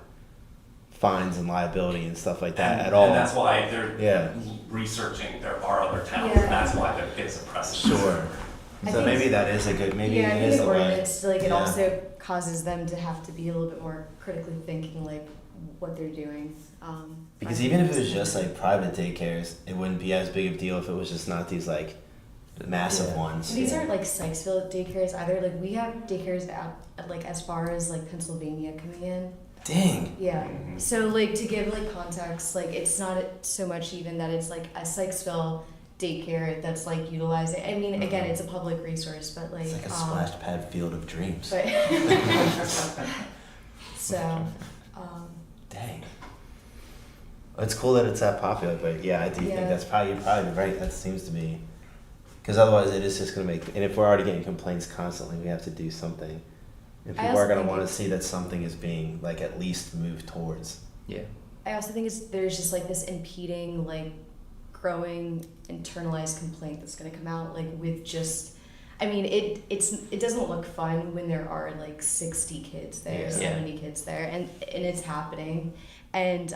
fines and liability and stuff like that at all. And that's why they're Yeah. researching, there are other towns, Yeah. and that's why there is a precedent. Sure. I So think- maybe that is a good, maybe Yeah, I it think is an a way. ordinance, like, it Yeah. also causes them to have to be a little bit more critically thinking, like, what they're doing. Because I even think if it was it's just kind like private daycares, it wouldn't be as big of a deal if it was just not these like massive Yeah. ones. These aren't like Sykesville daycares either. Like we have daycares at like as far as like Pennsylvania coming in. Dang. Yeah. Mhm. So like to give like context, like it's not so much even that it's like a Sykesville daycare that's like utilizing. I mean, again, it's a public resource, but like. It's like a splash pad field of dreams. But so, Dang. It's cool that it's that popular, but yeah, I do Yeah. think that's probably right. That seems to be, because otherwise it is just gonna make. And if we're already getting complaints constantly, we have to do something. And I people also are gonna think want to it's- see that something is being like at least moved towards. Yeah. I also think there's just like this impeding, like growing internalized complaint that's gonna come out like with just. I mean, it doesn't look fun when there are like 60 kids there, Yeah. 70 kids there, and it's happening. And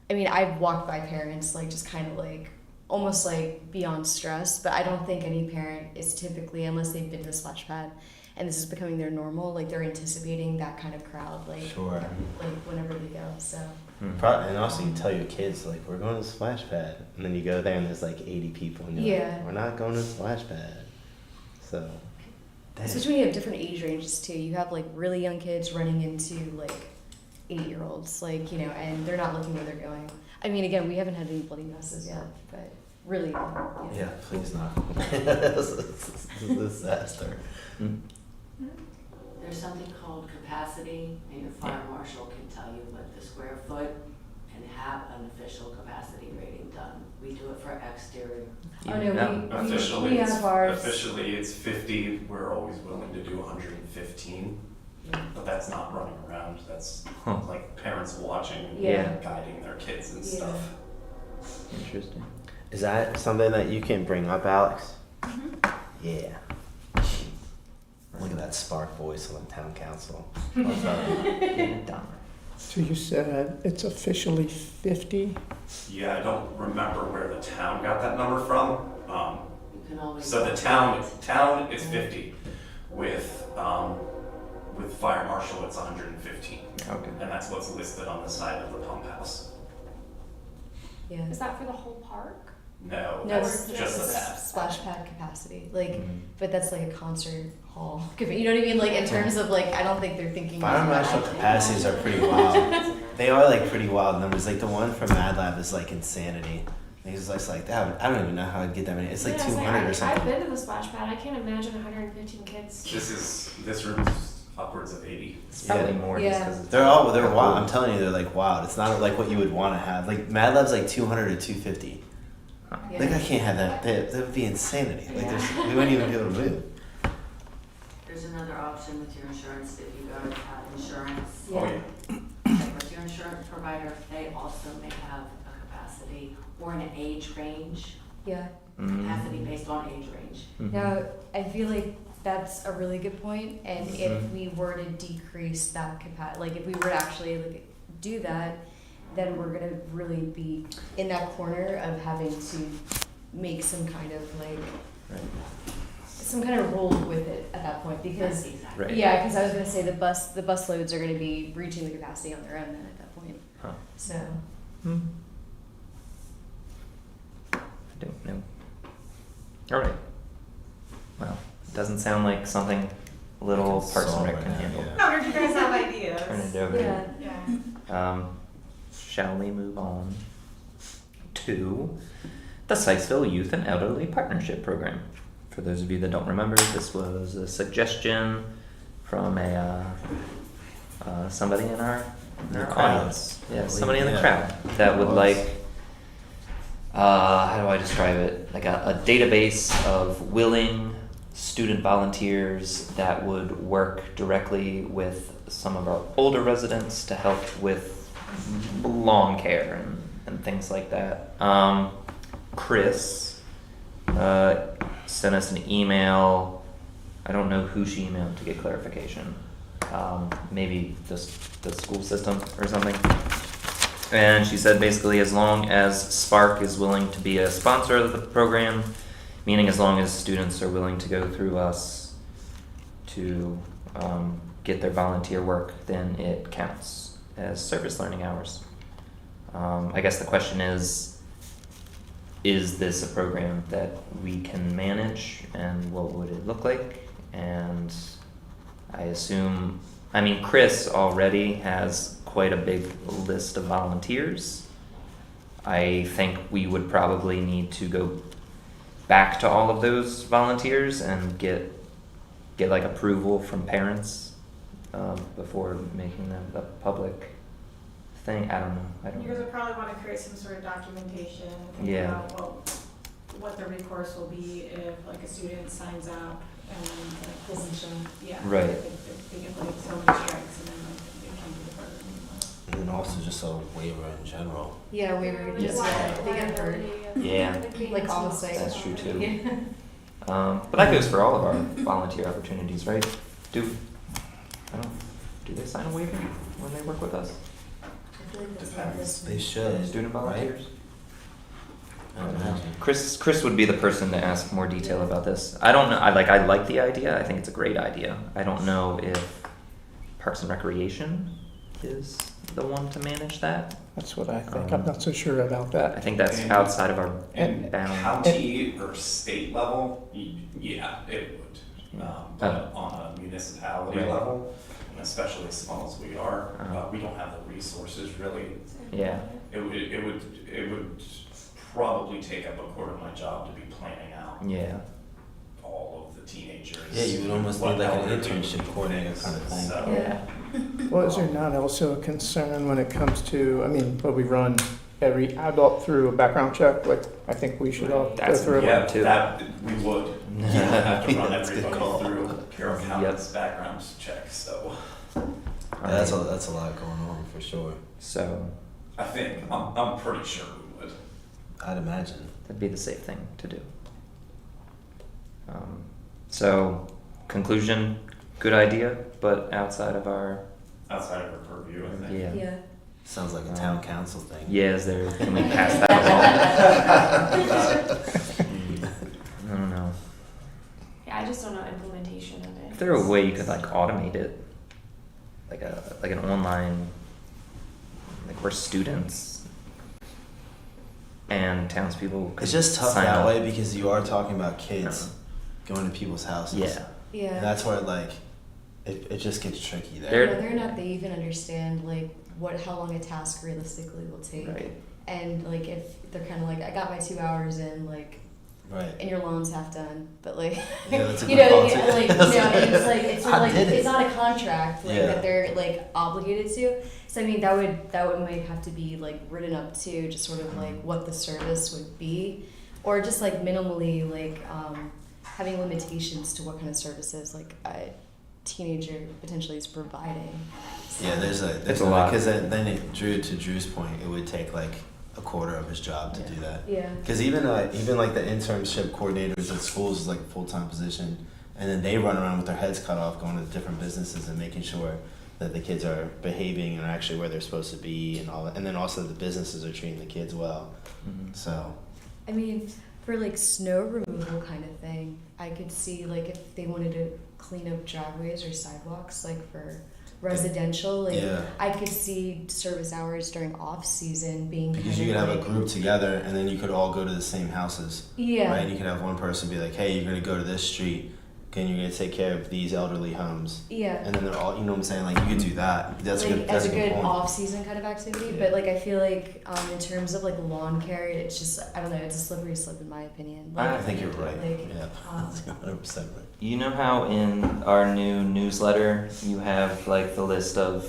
I mean, I've walked by parents like just kind of like almost like beyond stress, but I don't think any parent is typically, unless they've been to a splash pad, and this is becoming their normal, like they're anticipating that kind of crowd, like Sure. like whenever they go. So And also you tell your kids like we're going to the splash pad, and then you go there and there's like 80 people, and you're Yeah. like, we're not going to the splash pad. So. Dang. especially when you have different age ranges too. You have like really young kids running into like 8-year-olds, like, you know, and they're not looking where they're going. I mean, again, we haven't had any bloody messes yet, but really, you know. Yeah, please not. This is a disaster. Mm. There's something called capacity, and your fire marshal can tell you what the square foot and have an official capacity rating done. We do it for exterior. Oh no, Yeah. we have ours. Officially, it's 50. We're always willing to do 115, Yeah. but that's not running around. That's Huh. like parents watching and Yeah. guiding their kids and Yeah. stuff. Interesting. Is that something that you can bring up, Alex? Yeah. Look at that SPARC voice on the town council. What's up? Get it done. So you said it's officially 50? Yeah, I don't remember where the town got that number from. You can always. So the town is 50. With fire marshal, it's 115, Okay. and that's what's listed on the side of the pump house. Yeah. Is that for the whole park? No, No, that's it's just the it's tap. splash pad capacity. Like, Mhm. but that's like a concert hall. You know what I mean? Like in terms of like, I don't think they're thinking. Fire marshal capacities are pretty wild. They are like pretty wild numbers. Like the one from Mad Lab is like insanity. It's like that. I don't even know how I'd get that many. It's like Yeah, 200 or I've something. been to the splash pad. I can't imagine 115 kids. This room is upwards of 80. It's probably Yeah. more Yeah. just because They're wild. I'm telling you, they're like wild. It's not like what you would want to have. Like Mad Lab's like 200 to 250. Yeah. Like I can't have that. That would be insanity. Like we wouldn't even be able to move. There's another option with your insurance if you go to have insurance. Oh, Yeah. yeah. Like with your insurance provider, they also may have a capacity or an age range, Yeah. capacity based on age range. Mhm. Now, I feel like that's a really good point, and if Mhm. we were to decrease that capacity, like if we were to actually like do that, then we're gonna really be in that corner of having to make some kind of like Right. some kind of rule with it at that point, because That's exactly. Right. yeah, because I was gonna say the bus loads are gonna be reaching the capacity on their own then at that point. Huh. So Hmm. I don't know. All right. Well, it doesn't sound like something little We can Parks and solve Rec right can now, handle. yeah. No, did you guys have ideas? Turn it over. yeah, Yeah. Shall we move on to the Sykesville Youth and Elderly Partnership Program? For those of you that don't remember, this was a suggestion from somebody in our The crowd. audience. Yeah, somebody in the Yeah. crowd that would Was. like, how do I describe it? Like a database of willing student volunteers that would work directly with some of our older residents to help with lawn care and things like that. Chris sent us an email. I don't know who she emailed to get clarification. Maybe just the school system or something. And she said basically as long as SPARC is willing to be a sponsor of the program, meaning as long as students are willing to go through us to get their volunteer work, then it counts as service learning hours. I guess the question is this a program that we can manage, and what would it look like? And I assume, Chris already has quite a big list of volunteers. I think we would probably need to go back to all of those volunteers and get like approval from parents before making them a public thing. I don't know. You guys would probably want to create some sort of documentation, think Yeah. about what the recourse will be if like a student signs up and like doesn't show. yeah. Right. They get like so many strikes and then like they can't do the program anymore. And then also just a waiver in general. Yeah, we were just they get hurt. Yeah. Like honestly. That's true too. But that goes for all of our volunteer opportunities, right? Do they sign a waiver when they work with us? I feel like that's not this They should. Student volunteers? I would imagine. Chris would be the person to ask more detail about this. I don't know. I like the idea. I think it's a great idea. I don't know if Parks and Recreation is the one to manage that. That's what I think. I'm not so sure about I that. think that's outside of our And bounds. county or state level, yeah, it would. But on a municipality Right. level, and especially as small as we are, Uh-huh. we don't have the resources really. Yeah. It would probably take up a quarter of my job to be planning out Yeah. all of the teenagers. Yeah, you would almost what need like an elderly internship coordinator things. kind of thing. So, Yeah. Well, is there not also a concern when it comes to, I mean, but we run every adult through a background check, like, I think we should all go That's- through it. yeah, too. that, we would. You would have to run That's a good call. everybody through Carroll County's background check, so Yeah, that's a lot going on for sure. So I think, I'm pretty sure we would. I'd imagine. that'd be the safe thing to do. So conclusion, good idea, but outside of our Outside of her purview, I think. yeah. Yeah. Sounds like a town council thing. Yeah, is there? Can we pass that along? I don't know. Yeah, I just don't know implementation of it. If there a way you could like automate it, like an online, like where students and townspeople could It's just tough sign that up. way because you are talking about kids going to people's houses. Yeah, Yeah. And that's where like it just gets tricky there. They're- Whether or not they even understand like how long a task realistically will take. right. And like if they're kind of like, I got my 2 hours in, like, Right. and your loan's half done, but like, Yeah, that's a you good know, call, too. like, it's like it's sort of I like did it. it's not a contract like Yeah. that they're like obligated to. So I mean that would might have to be like written up too, just sort of like what the service would be, or just like minimally like having limitations to what kind of services like a teenager potentially is providing. Yeah, there's It's a lot. because then it Drew's point, it would take like a quarter of his job to do that. Yeah. Because even like the internship coordinators at schools is like a full-time position, and then they run around with their heads cut off, going to different businesses and making sure that the kids are behaving and are actually where they're supposed to be and all that. And then also the businesses are treating the kids well. Mhm. So I mean, for like snow removal kind of thing, I could see like if they wanted to clean up driveways or sidewalks, like for residential, like yeah, I could see service hours during off season being because kind you could of have like, a group together, and then you could all go to the same houses. yeah, Right? You could have one person be like, hey, you're gonna go to this street, and you're gonna take care of these elderly homes. yeah. And then they're all, you know what I'm saying? Like you could do that. That's like a good. That's as a good point. off season kind of activity, Yeah. but like I feel like in terms of like lawn care, it's just I don't know, it's a slippery slope in my opinion. Like, I think you're right. Like, Yeah, um, that's 100% right. You know how in our new newsletter you have like the list of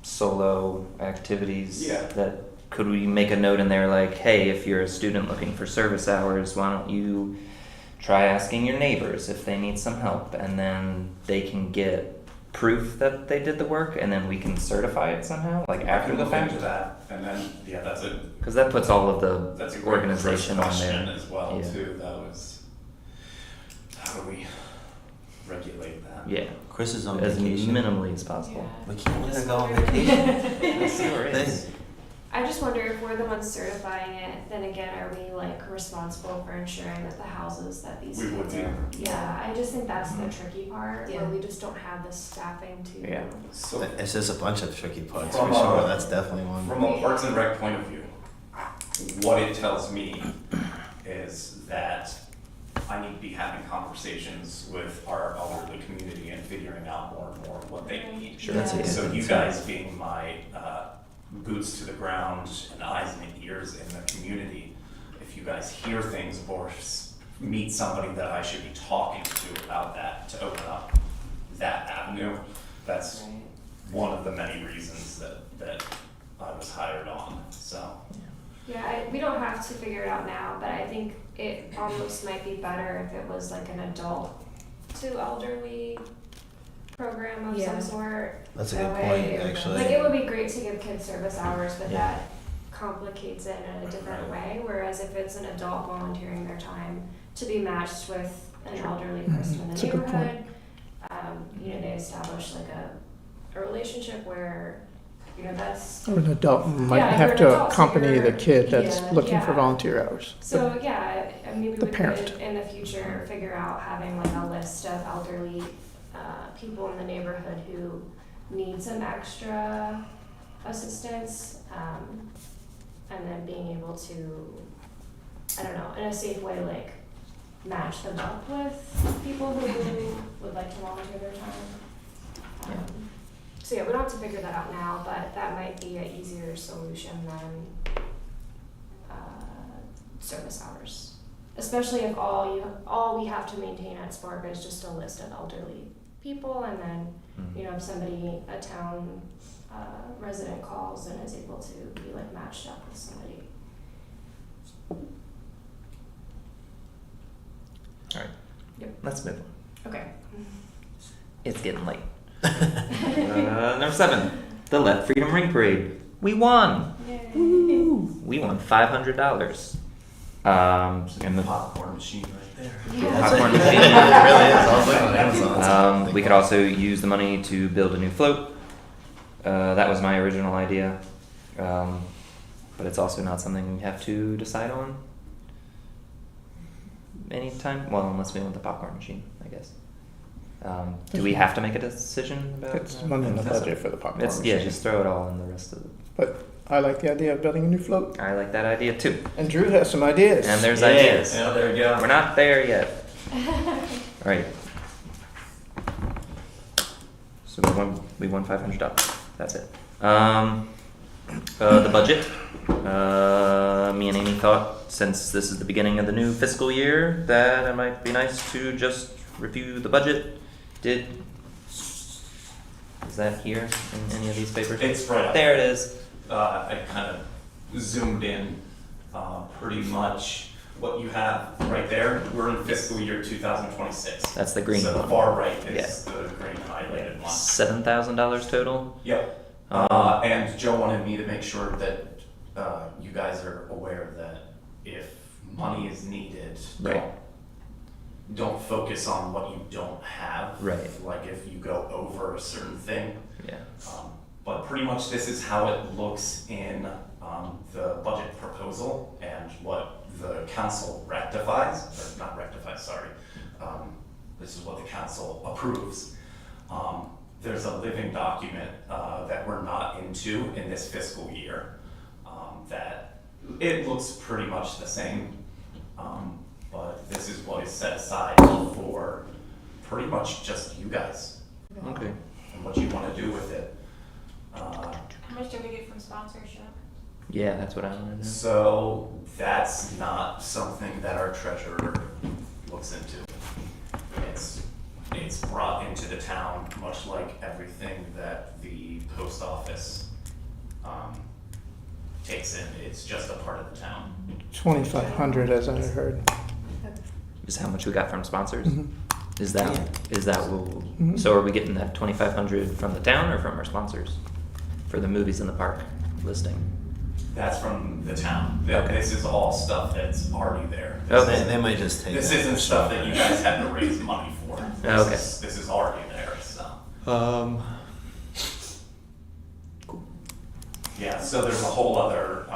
solo activities Yeah. that could we make a note in there like, hey, if you're a student looking for service hours, why don't you try asking your neighbors if they need some help, and then they can get proof that they did the work, and then we can certify it somehow, like after the Look into fact, that, and then, yeah, that's a because that puts all of the That's a great organization first on question there. as well, Yeah. too. That was, how do we regulate that? Yeah, Chris is on as vacation. minimally as possible. Yeah. We can't let her go on vacation. That's how it is. Thing. I just wonder if we're the ones certifying it, then again, are we like responsible for ensuring that the houses that these We would kids be. are? Yeah, I just think that's the tricky part, Yeah. where we just don't have the staffing to. Yeah. So, It's just a bunch of tricky parts From for sure. a- That's definitely one. from a Parks and Rec point of view, what it tells me is that I need to be having conversations with our elderly community and figuring out more and more what they need. Sure, that's a good So you concern. guys being my boots to the ground and eyes and ears in the community, if you guys hear things or meet somebody that I should be talking to about that, to open up that avenue, that's one of the many reasons that I was hired on, so. Yeah, we don't have to figure it out now, but I think it almost might be better if it was like an adult to elderly program of Yeah. some sort. That's a That good way, point, actually. Like, it would be great to give kids service hours, but Yeah. that complicates it in a different way, whereas if it's an adult volunteering their time to be matched with an elderly person in That's the a good point. neighborhood, you know, they establish like a relationship where, you know, that's, Or an adult might Yeah, if have you're an to adult, so accompany the you're- kid that's yeah, looking for yeah. volunteer hours. so yeah, maybe the we parent. could in the future figure out having like a list of elderly people in the neighborhood who need some extra assistance, and then being able to, I don't know, in a safe way, like match them up with people who would like to volunteer their time. So yeah, we don't have to figure that out now, but that might be an easier solution than service hours. especially if all we have to maintain at SPARC is just a list of elderly people, and then, you know, if somebody, a town resident calls and is able to be like matched up with somebody. All right. Yep. Let's move on. Okay. It's getting late. Number 7, the Let Freedom Ring Parade. We won. Yay. Woo! We won $500. And the Popcorn machine right there. popcorn It machine. really is. I was looking on Amazon. We could also use the money to build a new float. That was my original idea, but it's also not something we have to decide on anytime. Well, unless we want the popcorn machine, I guess. Do we have to make a decision about? It's money in the budget for the popcorn It's, machine. yeah, just throw it all in the rest of it. But I like the idea of building a new float. I like that idea too. And Drew has some ideas. And there's Yeah. ideas. Yeah, there you go. We're not there yet. All right. So we won $500. That's it. The budget. Me and Amy thought, since this is the beginning of the new fiscal year, that it might be nice to just review the budget. Is that here in any of these papers? It's right up There it is. I kind of zoomed in pretty much what you have right there. We're in fiscal year 2026. That's the green So the one. far right is the green highlighted one. $7,000 total. Yep. And Joe wanted me to make sure that you guys are aware that if money is needed, Right. don't focus on what you don't have. Right. Like if you go over a certain thing. Yeah. But pretty much this is how it looks in the budget proposal and what the council rectifies, or not rectifies, sorry. This is what the council approves. There's a living document that we're not into in this fiscal year that it looks pretty much the same. But this is what is set aside for pretty much just you guys Okay. and what you want to do with it. How much do we get from sponsorship? Yeah, that's what I want to know. So that's not something that our treasurer looks into. It's brought into the town, much like everything that the post office takes in. It's just a part of the town. 2,500, as I heard. Is how much we got from sponsors? Mhm. Is that Mhm. so? Are we getting that 2,500 from the town or from our sponsors for the movies in the park listing? That's from the town. Okay. This is all stuff that's already there. Okay. They might just take This that. isn't stuff that you guys had to raise money for. Okay. This is already there, so. Yeah, so there's a whole other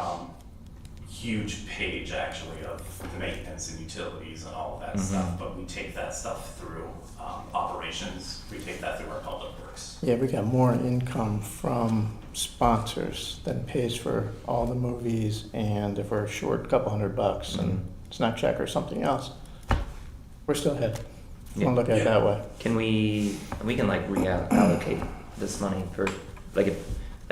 huge page actually of the maintenance and utilities and all of that Mhm. stuff, but we take that stuff through operations, we take that through our public works. Yeah, we got more income from sponsors than pays for all the movies, and if we're short a couple $100 and Snack Shack or something else, we're still ahead. Yeah. Don't look at it that way. Can we can like reallocate this money for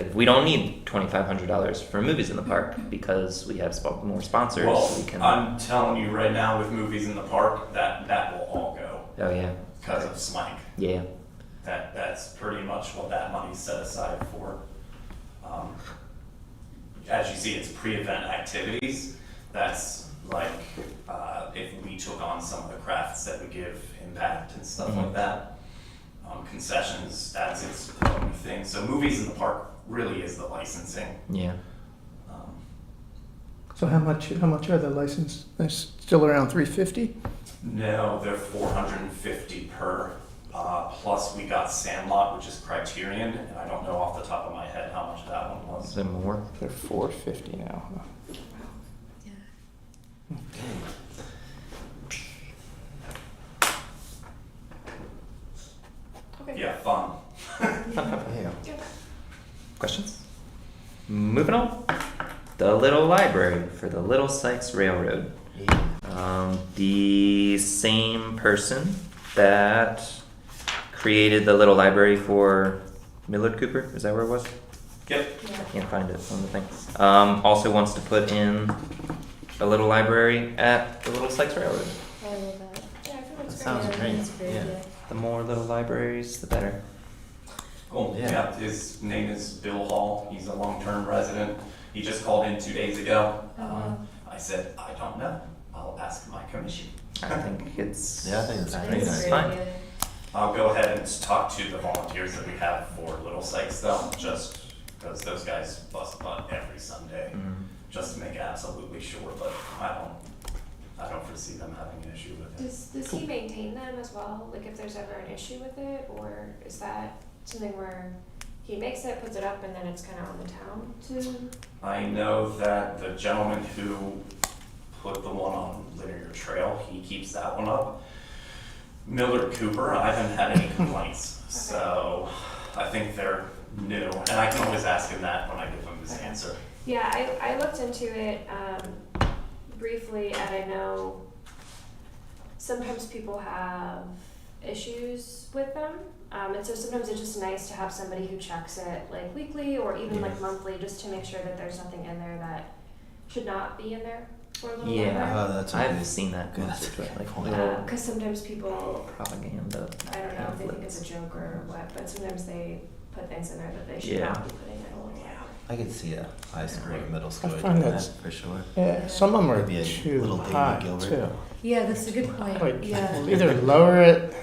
if we don't need $2,500 for movies in the park because we have more sponsors, Well, we can. I'm telling you right now with movies in the park, that will all go Oh yeah, because of Smike. yeah. That's pretty much what that money's set aside for. As you see, it's pre-event activities. That's like if we took on some of the crafts that we give Impact and stuff like that. Concessions, that's its own thing. So movies in the park really is the licensing. Yeah. So how much are the license? They're still around $350? No, they're $450 per. Plus we got Sandlot, which is Criterion, and I don't know off the top of my head how much that one was. Is there more? They're $450 now. Yeah. Okay. Yeah, fun. Yeah. Questions? Moving on. The Little Library for the Little Sykes Railroad. The same person that created the Little Library for Millard Cooper, is that where it was? Yep. Yeah. Can't find it on the thing. Also wants to put in a little library at the Little Sykes Railroad. I love that. Yeah, I feel That it's sounds great. great. That's great, Yeah. yeah. The more little libraries, the better. Cool. Yeah. Yeah. His name is Bill Hall. He's a long-term resident. He just called in 2 days ago. I said, I don't know. I'll ask my commission. I think it's. Yeah, I think it's I great. think it's It's great, fine. yeah. I'll go ahead and talk to the volunteers that we have for Little Sykes though, just because those guys bust butt every Sunday, Mhm. just to make absolutely sure, but I don't foresee them having an issue with it. Does he maintain them as well? Like if there's ever an issue with it, or is that something where he makes it, puts it up, and then it's kind of on the town to? I know that the gentleman who put the one on Linear Trail, he keeps that one up. Millard Cooper, I haven't had any complaints, so I think they're new, and I can always ask him that when I give him his answer. Yeah, I looked into it briefly, and I know sometimes people have issues with them. And so sometimes it's just nice to have somebody who checks it like weekly or even like monthly, just to make sure that there's nothing in there that should not be in there for a little Yeah. Oh, that's a I've good- seen that good message, like point. little Because sometimes people, propaganda. I don't know if they think it's pamphlets. a joke or what, but sometimes they put things in there that they should Yeah. not be putting in a little while. I could see a high school or middle school find doing that that's- for sure. Yeah, some of them are Maybe a too little David high Gilbert. too. Yeah, that's a good point. Like, Yeah. either lower it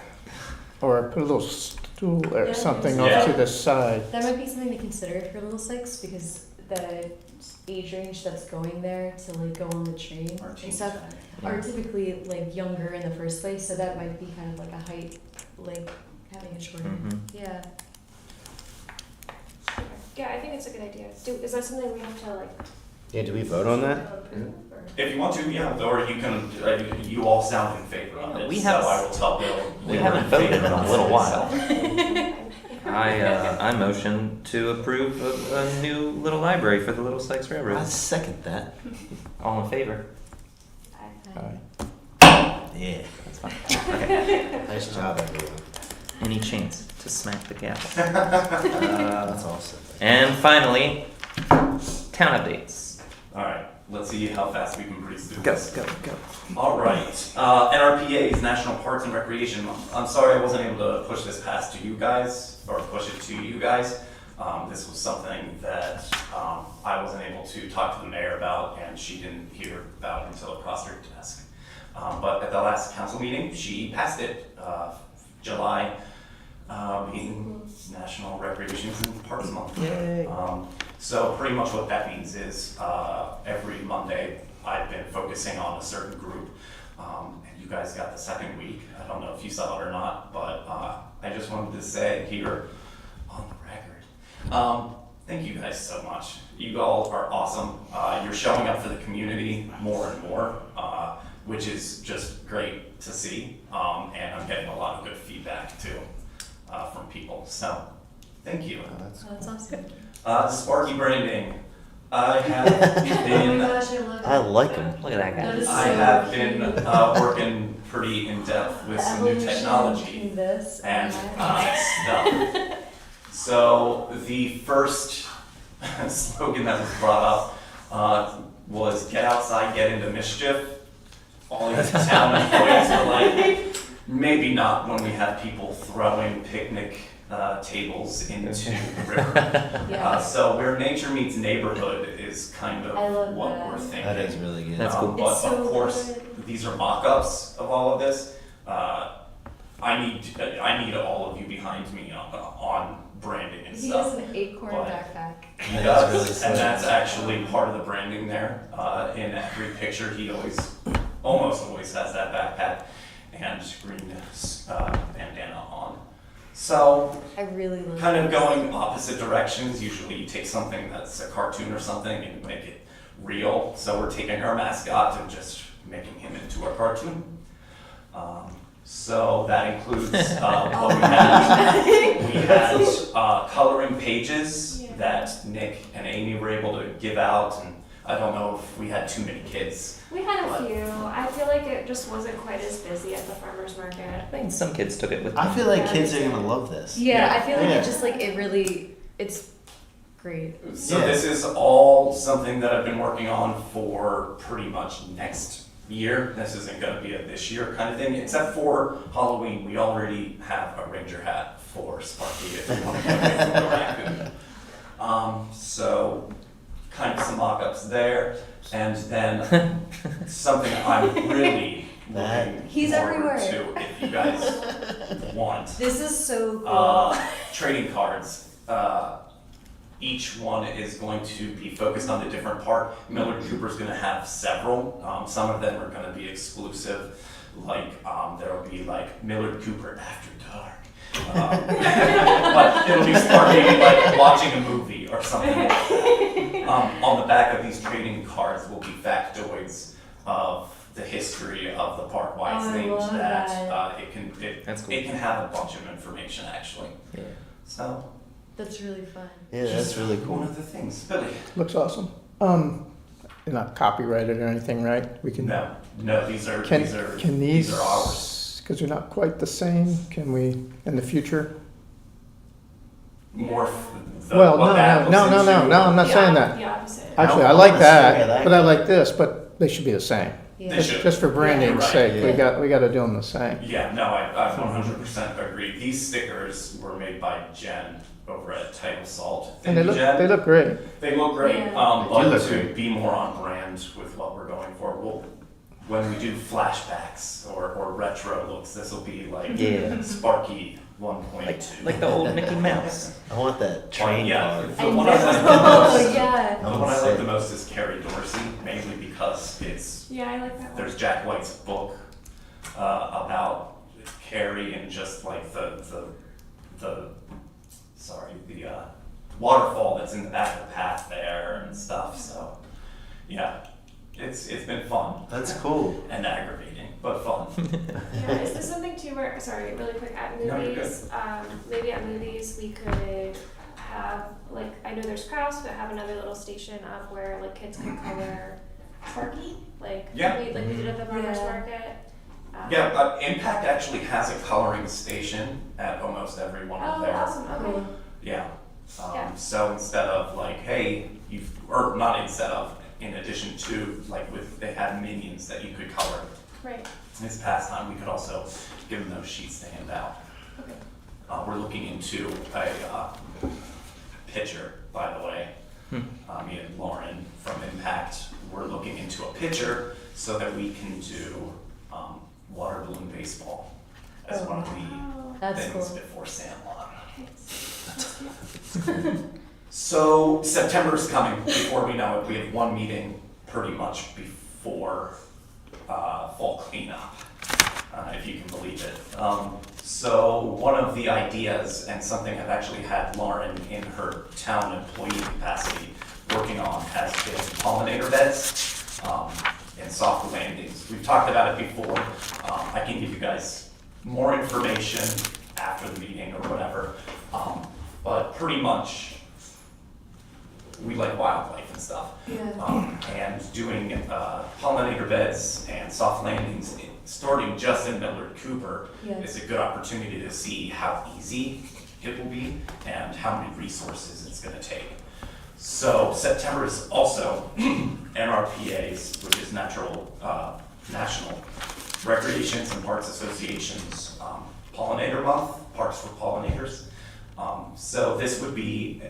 or put a little stool or Yeah, something yeah. off to the side. That might be something to consider for Little Sykes because the age range that's going there to like go on the train Our and team stuff center. are typically like younger in the first place, so that might be kind of like a height, like having a shorter. Mhm. Yeah. Okay. Yeah, I think it's a good idea. Is that something we have to like Yeah, do we vote on that? approve or? If you want to, yeah, or you can, you all sound in favor of it, We so have- I will tell Bill. We we're haven't in voted favor in a of little it. while. I motion to approve a new little library for the Little Sykes I Railroad. second that. All in favor? Yeah. That's fine. Okay. Nice job, everyone. Any chance to smack the gavel? That's awesome. And finally, town updates. All right, let's see how fast we can breeze through Go, this. go, go. All right, NRPA is National Parks and Recreation Month. I'm sorry I wasn't able to push this past to you guys, or push it to you guys. This was something that I wasn't able to talk to the mayor about, and she didn't hear about until it crossed her desk. But at the last council meeting, she passed it, July being National Recreation and Parks Month. Yay. So pretty much what that means is every Monday I've been focusing on a certain group. And you guys got the second week. I don't know if you saw it or not, but I just wanted to say here on the record, thank you guys so much. You all are awesome. You're showing up for the community more and more, which is just great to see. And I'm getting a lot of good feedback too from people. So thank you. That's awesome. Sparky branding. I have Oh my been gosh, I love it. I like them. Look at that That guy. is I so have been cute. working pretty in depth with The some new evolution technology between this and that. stuff. So the first slogan that was brought up was "Get outside, get into mischief." All these town employees were like, "Maybe not when we have people throwing picnic tables into the river." Yeah. So where nature meets neighborhood is kind of I love what that. we're thinking. That is really good. That's cool. But It's so of course, good. these are mock-ups of all of this. I need all of you behind me on branding and He stuff. has an acorn But- backpack. He That is does, really and sweet. that's actually part of the branding there. In every picture, he almost always has that backpack and green bandana on. So, I really love kind of this. going opposite directions. Usually you take something that's a cartoon or something and make it real. So we're taking our mascot and just making him into a cartoon. So that includes what we had. We had coloring pages Yeah. that Nick and Amy were able to give out, and I don't know if we had too many kids. We had a few. I feel like it just wasn't quite as busy at the farmer's market. I think some kids took it with I them. feel like Yeah, kids me are too. gonna love this. Yeah, I feel like Yeah. it just like it really it's Great. So Yeah. this is all something that I've been working on for pretty much next year. This isn't gonna be a this year kind of thing, except for Halloween. We already have a ranger hat for Sparky if you want to get away from the raccoon. So kind of some mock-ups there. And then something I'm really looking He's forward everywhere. to if you guys want. This is so cool. Trading cards. Each one is going to be focused on a different part. Millard Cooper's going to have several. Some of them are going to be exclusive. Like there will be like Millard Cooper After Dark. But it'll be Sparky like watching a movie or something. On the back of these trading cards will be factoids of the history of the park, why it's Oh, I named love that. that. That's cool. It can have a bunch of information actually. Yeah. So That's really fun. Yeah, that's really one cool. of the things. Billy. Looks awesome. You're not copyrighted or anything, right? We can. No, these are Can these are ours. because they're not quite the same, can we, in the future? Morph the, Well, what that no, looks into. I'm not saying that. The opposite. Actually, I I like wanna see that, that. but I like this, but they should be the same. They should. Just for branding's You're right. sake, Yeah. we got to do them the same. Yeah, no, I 100% agree. These stickers were made by Jen over at Title Salt. And Thank you, Jen. they look great. They look great, Yeah. They but do look to great. be more on brand with what we're going for, when we do flashbacks or retro looks, this will be like Yeah. Sparky 1.2. Like the old Mickey Mouse. I want that train yeah, card. the one I like the Oh, most. yeah. The one I like the most is Carrie Dorsey, mainly because it's Yeah, I like that one. there's Jack White's book about Carrie and just like the waterfall that's in the back of the path there and stuff. So yeah, it's been fun That's cool. and aggravating, but fun. Yeah, is this something too where, sorry, really quick, at No, you're movies, maybe at movies we could have, like, I know there's crafts, but have another little station up where like kids can color Sparky, like, Yeah. we did at the farmer's Yeah. market. Yeah, Impact actually has a coloring station at almost every one of Oh, their. awesome, okay. Yeah. Yeah. So instead of like, hey, or not instead of, in addition to, like they had minions that you could color. Right, This past time, we could also give them those sheets to hand out. okay. We're looking into a pitcher, by the way. Me and Lauren from Impact, we're looking into a pitcher so that we can do water balloon baseball as one of the Oh, That's things cool. before Sandlot. nice. So September's coming before we know it. We have one meeting pretty much before fall cleanup, if you can believe it. So one of the ideas, and something I've actually had Lauren in her town employee capacity working on, has been pollinator beds and soft landings. We've talked about it before. I can give you guys more information after the meeting or whatever. But pretty much, we like wildlife and stuff. Yeah. And doing pollinator beds and soft landings, starting just in Millard Cooper, Yeah. is a good opportunity to see how easy it will be and how many resources it's going to take. So September is also NRPA's, which is National Recreations and Parks Association's Pollinator Month, Parks for Pollinators. So this would be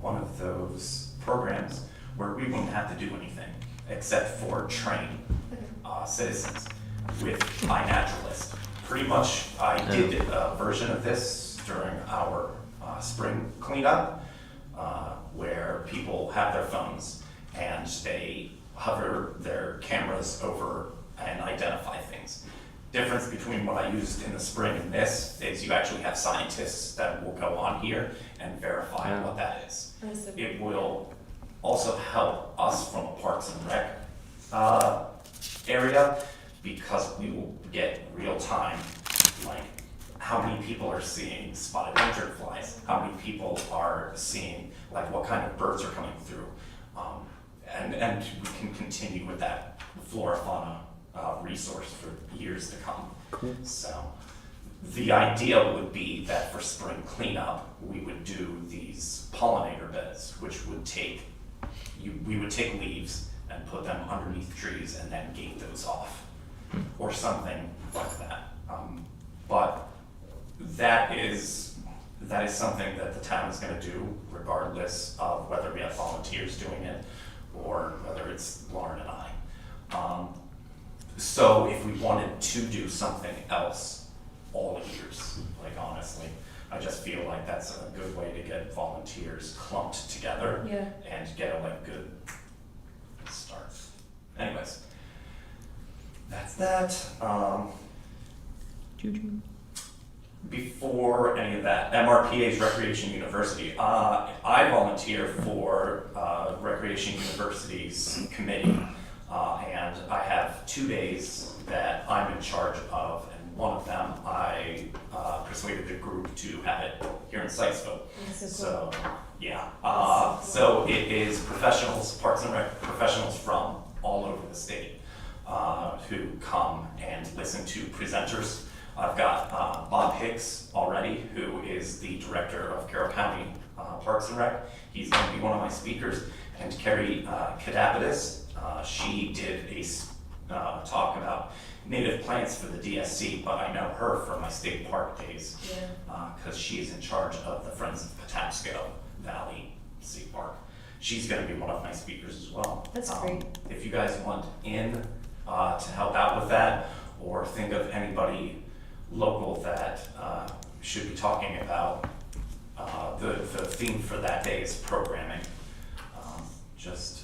one of those programs where we wouldn't have to do anything except for train citizens with iNaturalist. Pretty much, I did a version of this during our spring cleanup, where people have their phones and they hover their cameras over and identify things. Difference between what I used in the spring and this is you actually have scientists that will go on here and verify Yeah. what that is. That's so It will also help us from a Parks and Rec area, because we will get real time, like how many people are seeing spotted lanternflies, how many people are seeing like what kind of birds are coming through, and we can continue with that flora fauna resource for years to come. Cool. So the idea would be that for spring cleanup, we would do these pollinator beds, which would we would take leaves and put them underneath trees and then gate those off, or something like that. But that is something that the town is going to do regardless of whether we have volunteers doing it or whether it's Lauren and I. So if we wanted to do something else all years, like honestly, I just feel like that's a good way to get volunteers clumped together Yeah. and get a good start. Anyways, that's that. Before any of that, MRPA's Recreation University. I volunteer for Recreation University's committee, and I have 2 days that I'm in charge of, and one of them I persuaded the group to have it here in Sykesville. So, yeah. So it is professionals, Parks and Rec professionals from all over the state who come and listen to presenters. I've got Bob Hicks already, who is the director of Carroll County Parks and Rec. He's going to be one of my speakers. And Carrie Kadapidis, she did a talk about native plants for the DSC, but I know her from my state park days because she's in charge of the Friends of Patapsco Valley State Park. She's going to be one of my speakers as well. That's great. If you guys want in to help out with that, or think of anybody local that should be talking about the theme for that day's programming, just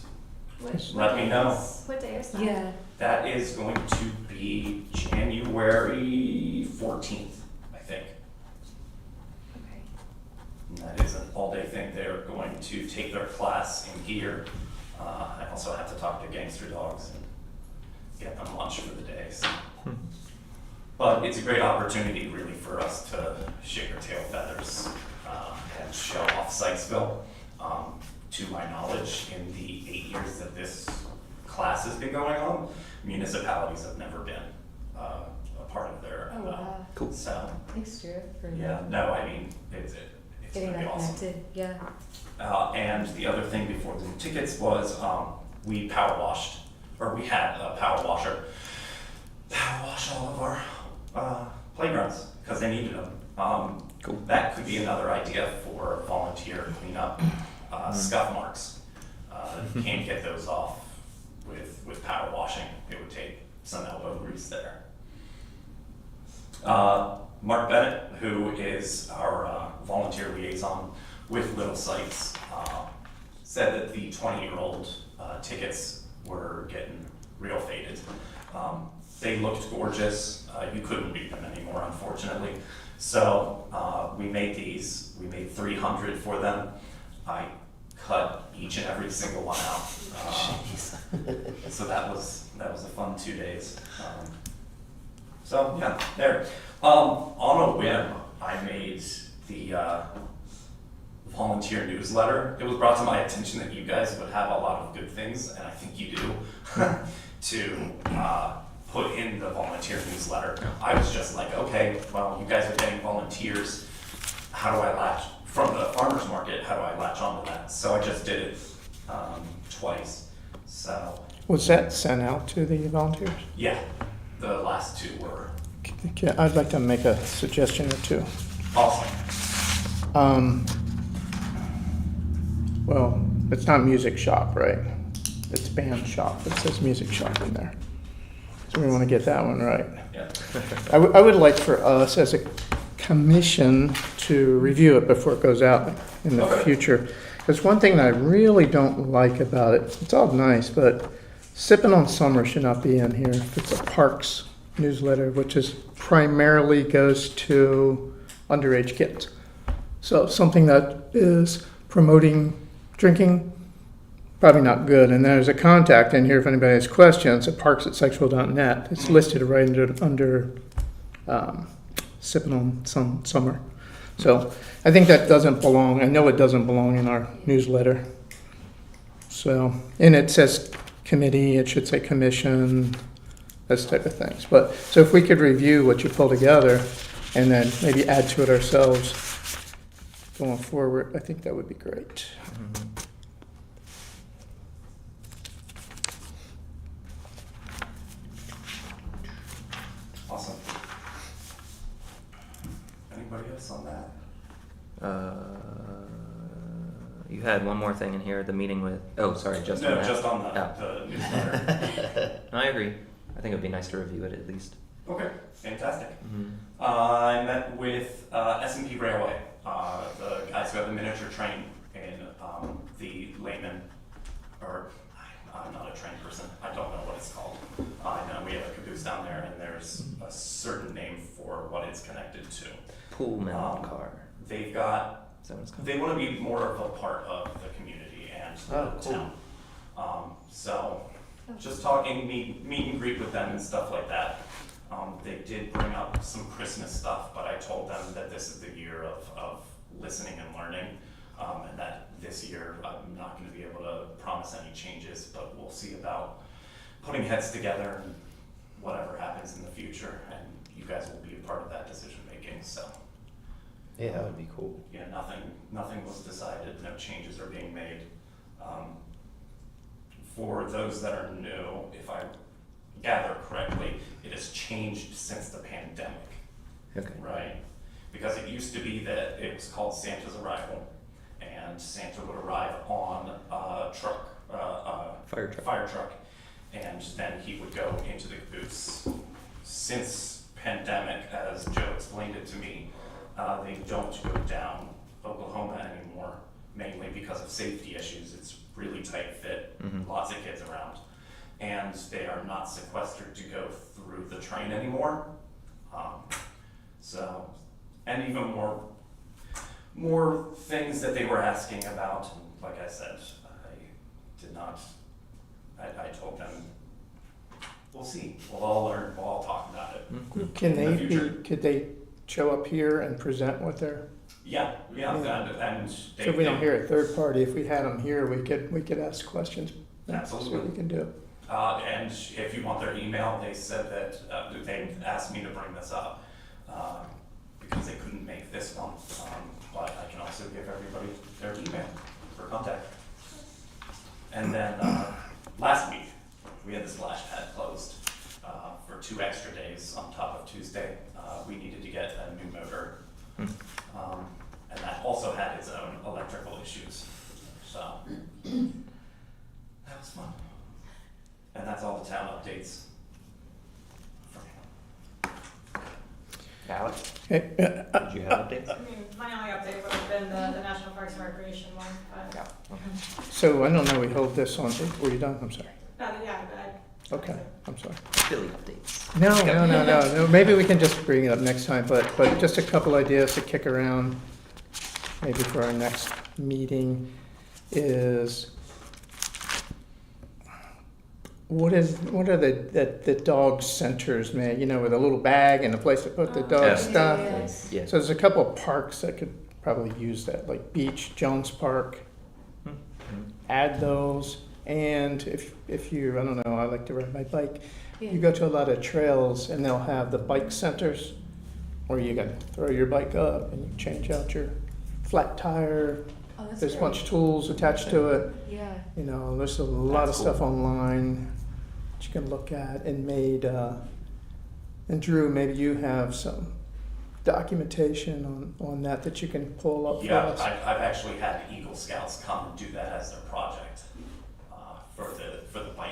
let me know. What day is that? Yeah. That is going to be January 14th, I think. Okay. And that is an all-day thing. They're going to take their class in gear. I also have to talk to gangster dogs and get them lunch for the day. So. But it's a great opportunity, really, for us to shake our tail feathers and show off Sykesville. To my knowledge, in the 8 years that this class has been going on, municipalities have never been a part of their. Oh, wow. Cool. So, Thanks, Stuart, for yeah, no, I mean, it's getting gonna be that awesome. connected. Yeah. And the other thing before the tickets was we power washed, or we had a power washer power wash all of our playgrounds because they needed them. Cool. That could be another idea for volunteer cleanup. Scuff marks. You can't get those off with power washing. It would take some elbow grease there. Mark Bennett, who is our volunteer liaison with Little Sites, said that the 20-year-old tickets were getting real faded. They looked gorgeous. You couldn't read them anymore, unfortunately. So we made these. We made 300 for them. I cut each and every single one out. So that was a fun 2 days. So yeah, there. On a whim, I made the volunteer newsletter. It was brought to my attention that you guys would have a lot of good things, and I think you do, to put in the volunteer newsletter. I was just like, okay, well, you guys are getting volunteers. How do I latch from the farmer's market? How do I latch onto that? So I just did it twice. So Was that sent out to the volunteers? yeah, the last two were Okay, I'd like to make a suggestion or two. awesome. Well, it's not music shop, right? It's band shop. It says music shop in there. So we want to get that one right. Yeah. I would like for us as a commission to review it before it goes out in the Okay. future. There's one thing that I really don't like about it. It's all nice, but Sippin' on Summer should not be in here. It's a parks newsletter, which is primarily goes to underage kids. So something that is promoting drinking, probably not good. And there's a contact in here if anybody has questions at parks@sykesville.net. It's listed right under Sipping on Summer. So I think that doesn't belong. I know it doesn't belong in our newsletter. So, and it says committee, it should say commission, those type of things. But so if we could review what you pull together, and then maybe add to it ourselves going forward. I think that would be great. Mhm. Awesome. Anybody else on that? You had one more thing in here, the meeting with, oh, sorry, just on No, that. just on Oh. the newsletter. No, I agree. I think it would be nice to review it at least. Okay, fantastic. Mhm. I met with S&P Railway, the guys who have the miniature train in the Layman, or I'm not a train person, I don't know what it's called. I know we have a caboose down there and there's a certain name for what it's connected to. Pullman car. They've got, Is that what it's called? they want to be more of a part of the community and Oh, the cool. town. So just talking, meet and greet with them and stuff like that. They did bring up some Christmas stuff, but I told them that this is the year of listening and learning, and that this year I'm not going to be able to promise any changes, but we'll see about putting heads together and whatever happens in the future, and you guys will be a part of that decision making. So Yeah, that would be cool. yeah, nothing was decided, no changes are being made. For those that are new, if I gather correctly, it has changed since the pandemic, Okay. right? Because it used to be that it was called Santa's Arrival, and Santa would arrive on a truck, Fire truck. fire truck, and then he would go into the caboose. Since pandemic, as Joe explained it to me, they don't go down Oklahoma anymore, mainly because of safety issues. It's really tight fit, Mhm. lots of kids around, and they are not sequestered to go through the train anymore. So, and even more things that they were asking about, and like I said, I told them, we'll see, we'll all learn, we'll all talk about it. Mhm. Can In the they future. could they show up here and present what they're, Yeah, Yeah. and they. so if we don't hear a third party, if we had them here, we could ask questions. That's what Absolutely. we can do. And if you want their email, they said that, they asked me to bring this up, because they couldn't make this one. But I can also give everybody their email for contact. And then, last week, we had the splash pad closed, for 2 extra days on top of Tuesday. We needed to get a new motor. Hmm. And that also had its own electrical issues, so that was fun. And that's all the town updates. Alex, Okay, did you have updates? I mean, my only update would have been the National Parks and Recreation one, but, so I don't know, we hold this on, were you done? I'm sorry. yeah, but Okay, I'm sorry. Billy updates. No, maybe we can just bring it up next time, but just a couple ideas to kick around, maybe for our next meeting, is what are the dog centers, man, you know, with a little bag and a place to put the dog Yeah. stuff? Yes. Yeah. So there's a couple of parks that could probably use that, like Beach, Jones Park, Mhm. add those. And if you, I don't know, I like to ride my bike, Yeah. you go to a lot of trails and they'll have the bike centers where you can throw your bike up and you change out your flat tire. Oh, that's There's a great. bunch of tools attached to it. Yeah. You know, there's a lot of That's stuff cool. online that you can look at and and Drew, maybe you have some documentation on that you can pull up for Yeah, us. I've actually had Eagle Scouts come and do that as their project, for the bike.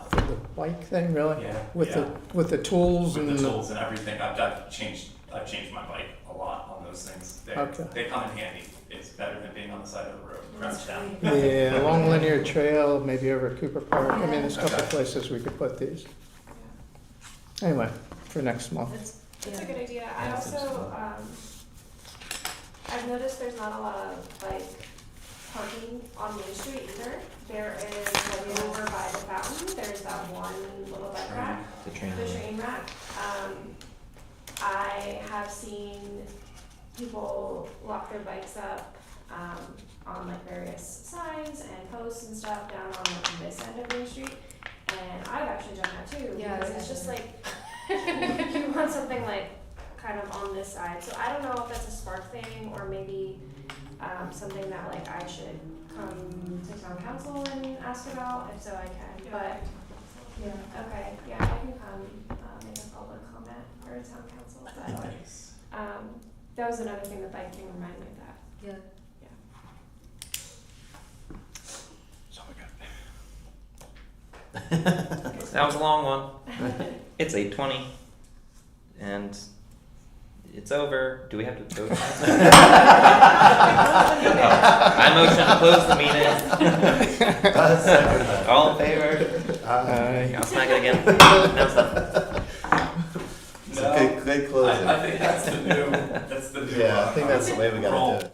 For the bike thing, really? Yeah, With yeah. with the tools With and the tools and everything, I've changed my bike a lot on those things. Okay. They come in handy. It's better than being on the side of the road, crouched down. Yeah, along linear trail, maybe over at Cooper Park. I mean, there's a couple Okay. places we could put these. Anyway, for next month. That's a good idea. I Yeah, also, I've noticed there's not a lot of like parking on Main Street either. There is like over by the fountain, there's that one little bike rack, The train. the train rack. I have seen people lock their bikes up, on like various signs and posts and stuff down on like this end of Main Street. And I've actually done that too, Yeah, because yeah. it's just like, you want something like kind of on this side. So I don't know if that's a SPARC thing or maybe something that like I should come to town council and ask about. If so, I can. But Yeah. okay, yeah, I can come make a public comment or a town council. But Nice. that was another thing the bike thing reminded me of that. Yeah. That's all I got. That was a long one. It's 8:20, and it's over. Do we have to vote? I motion to close the meeting. All in favor? I'll smack it again. No, stop. It's a good closing. I think that's the new. Yeah, I think that's the way we gotta do it.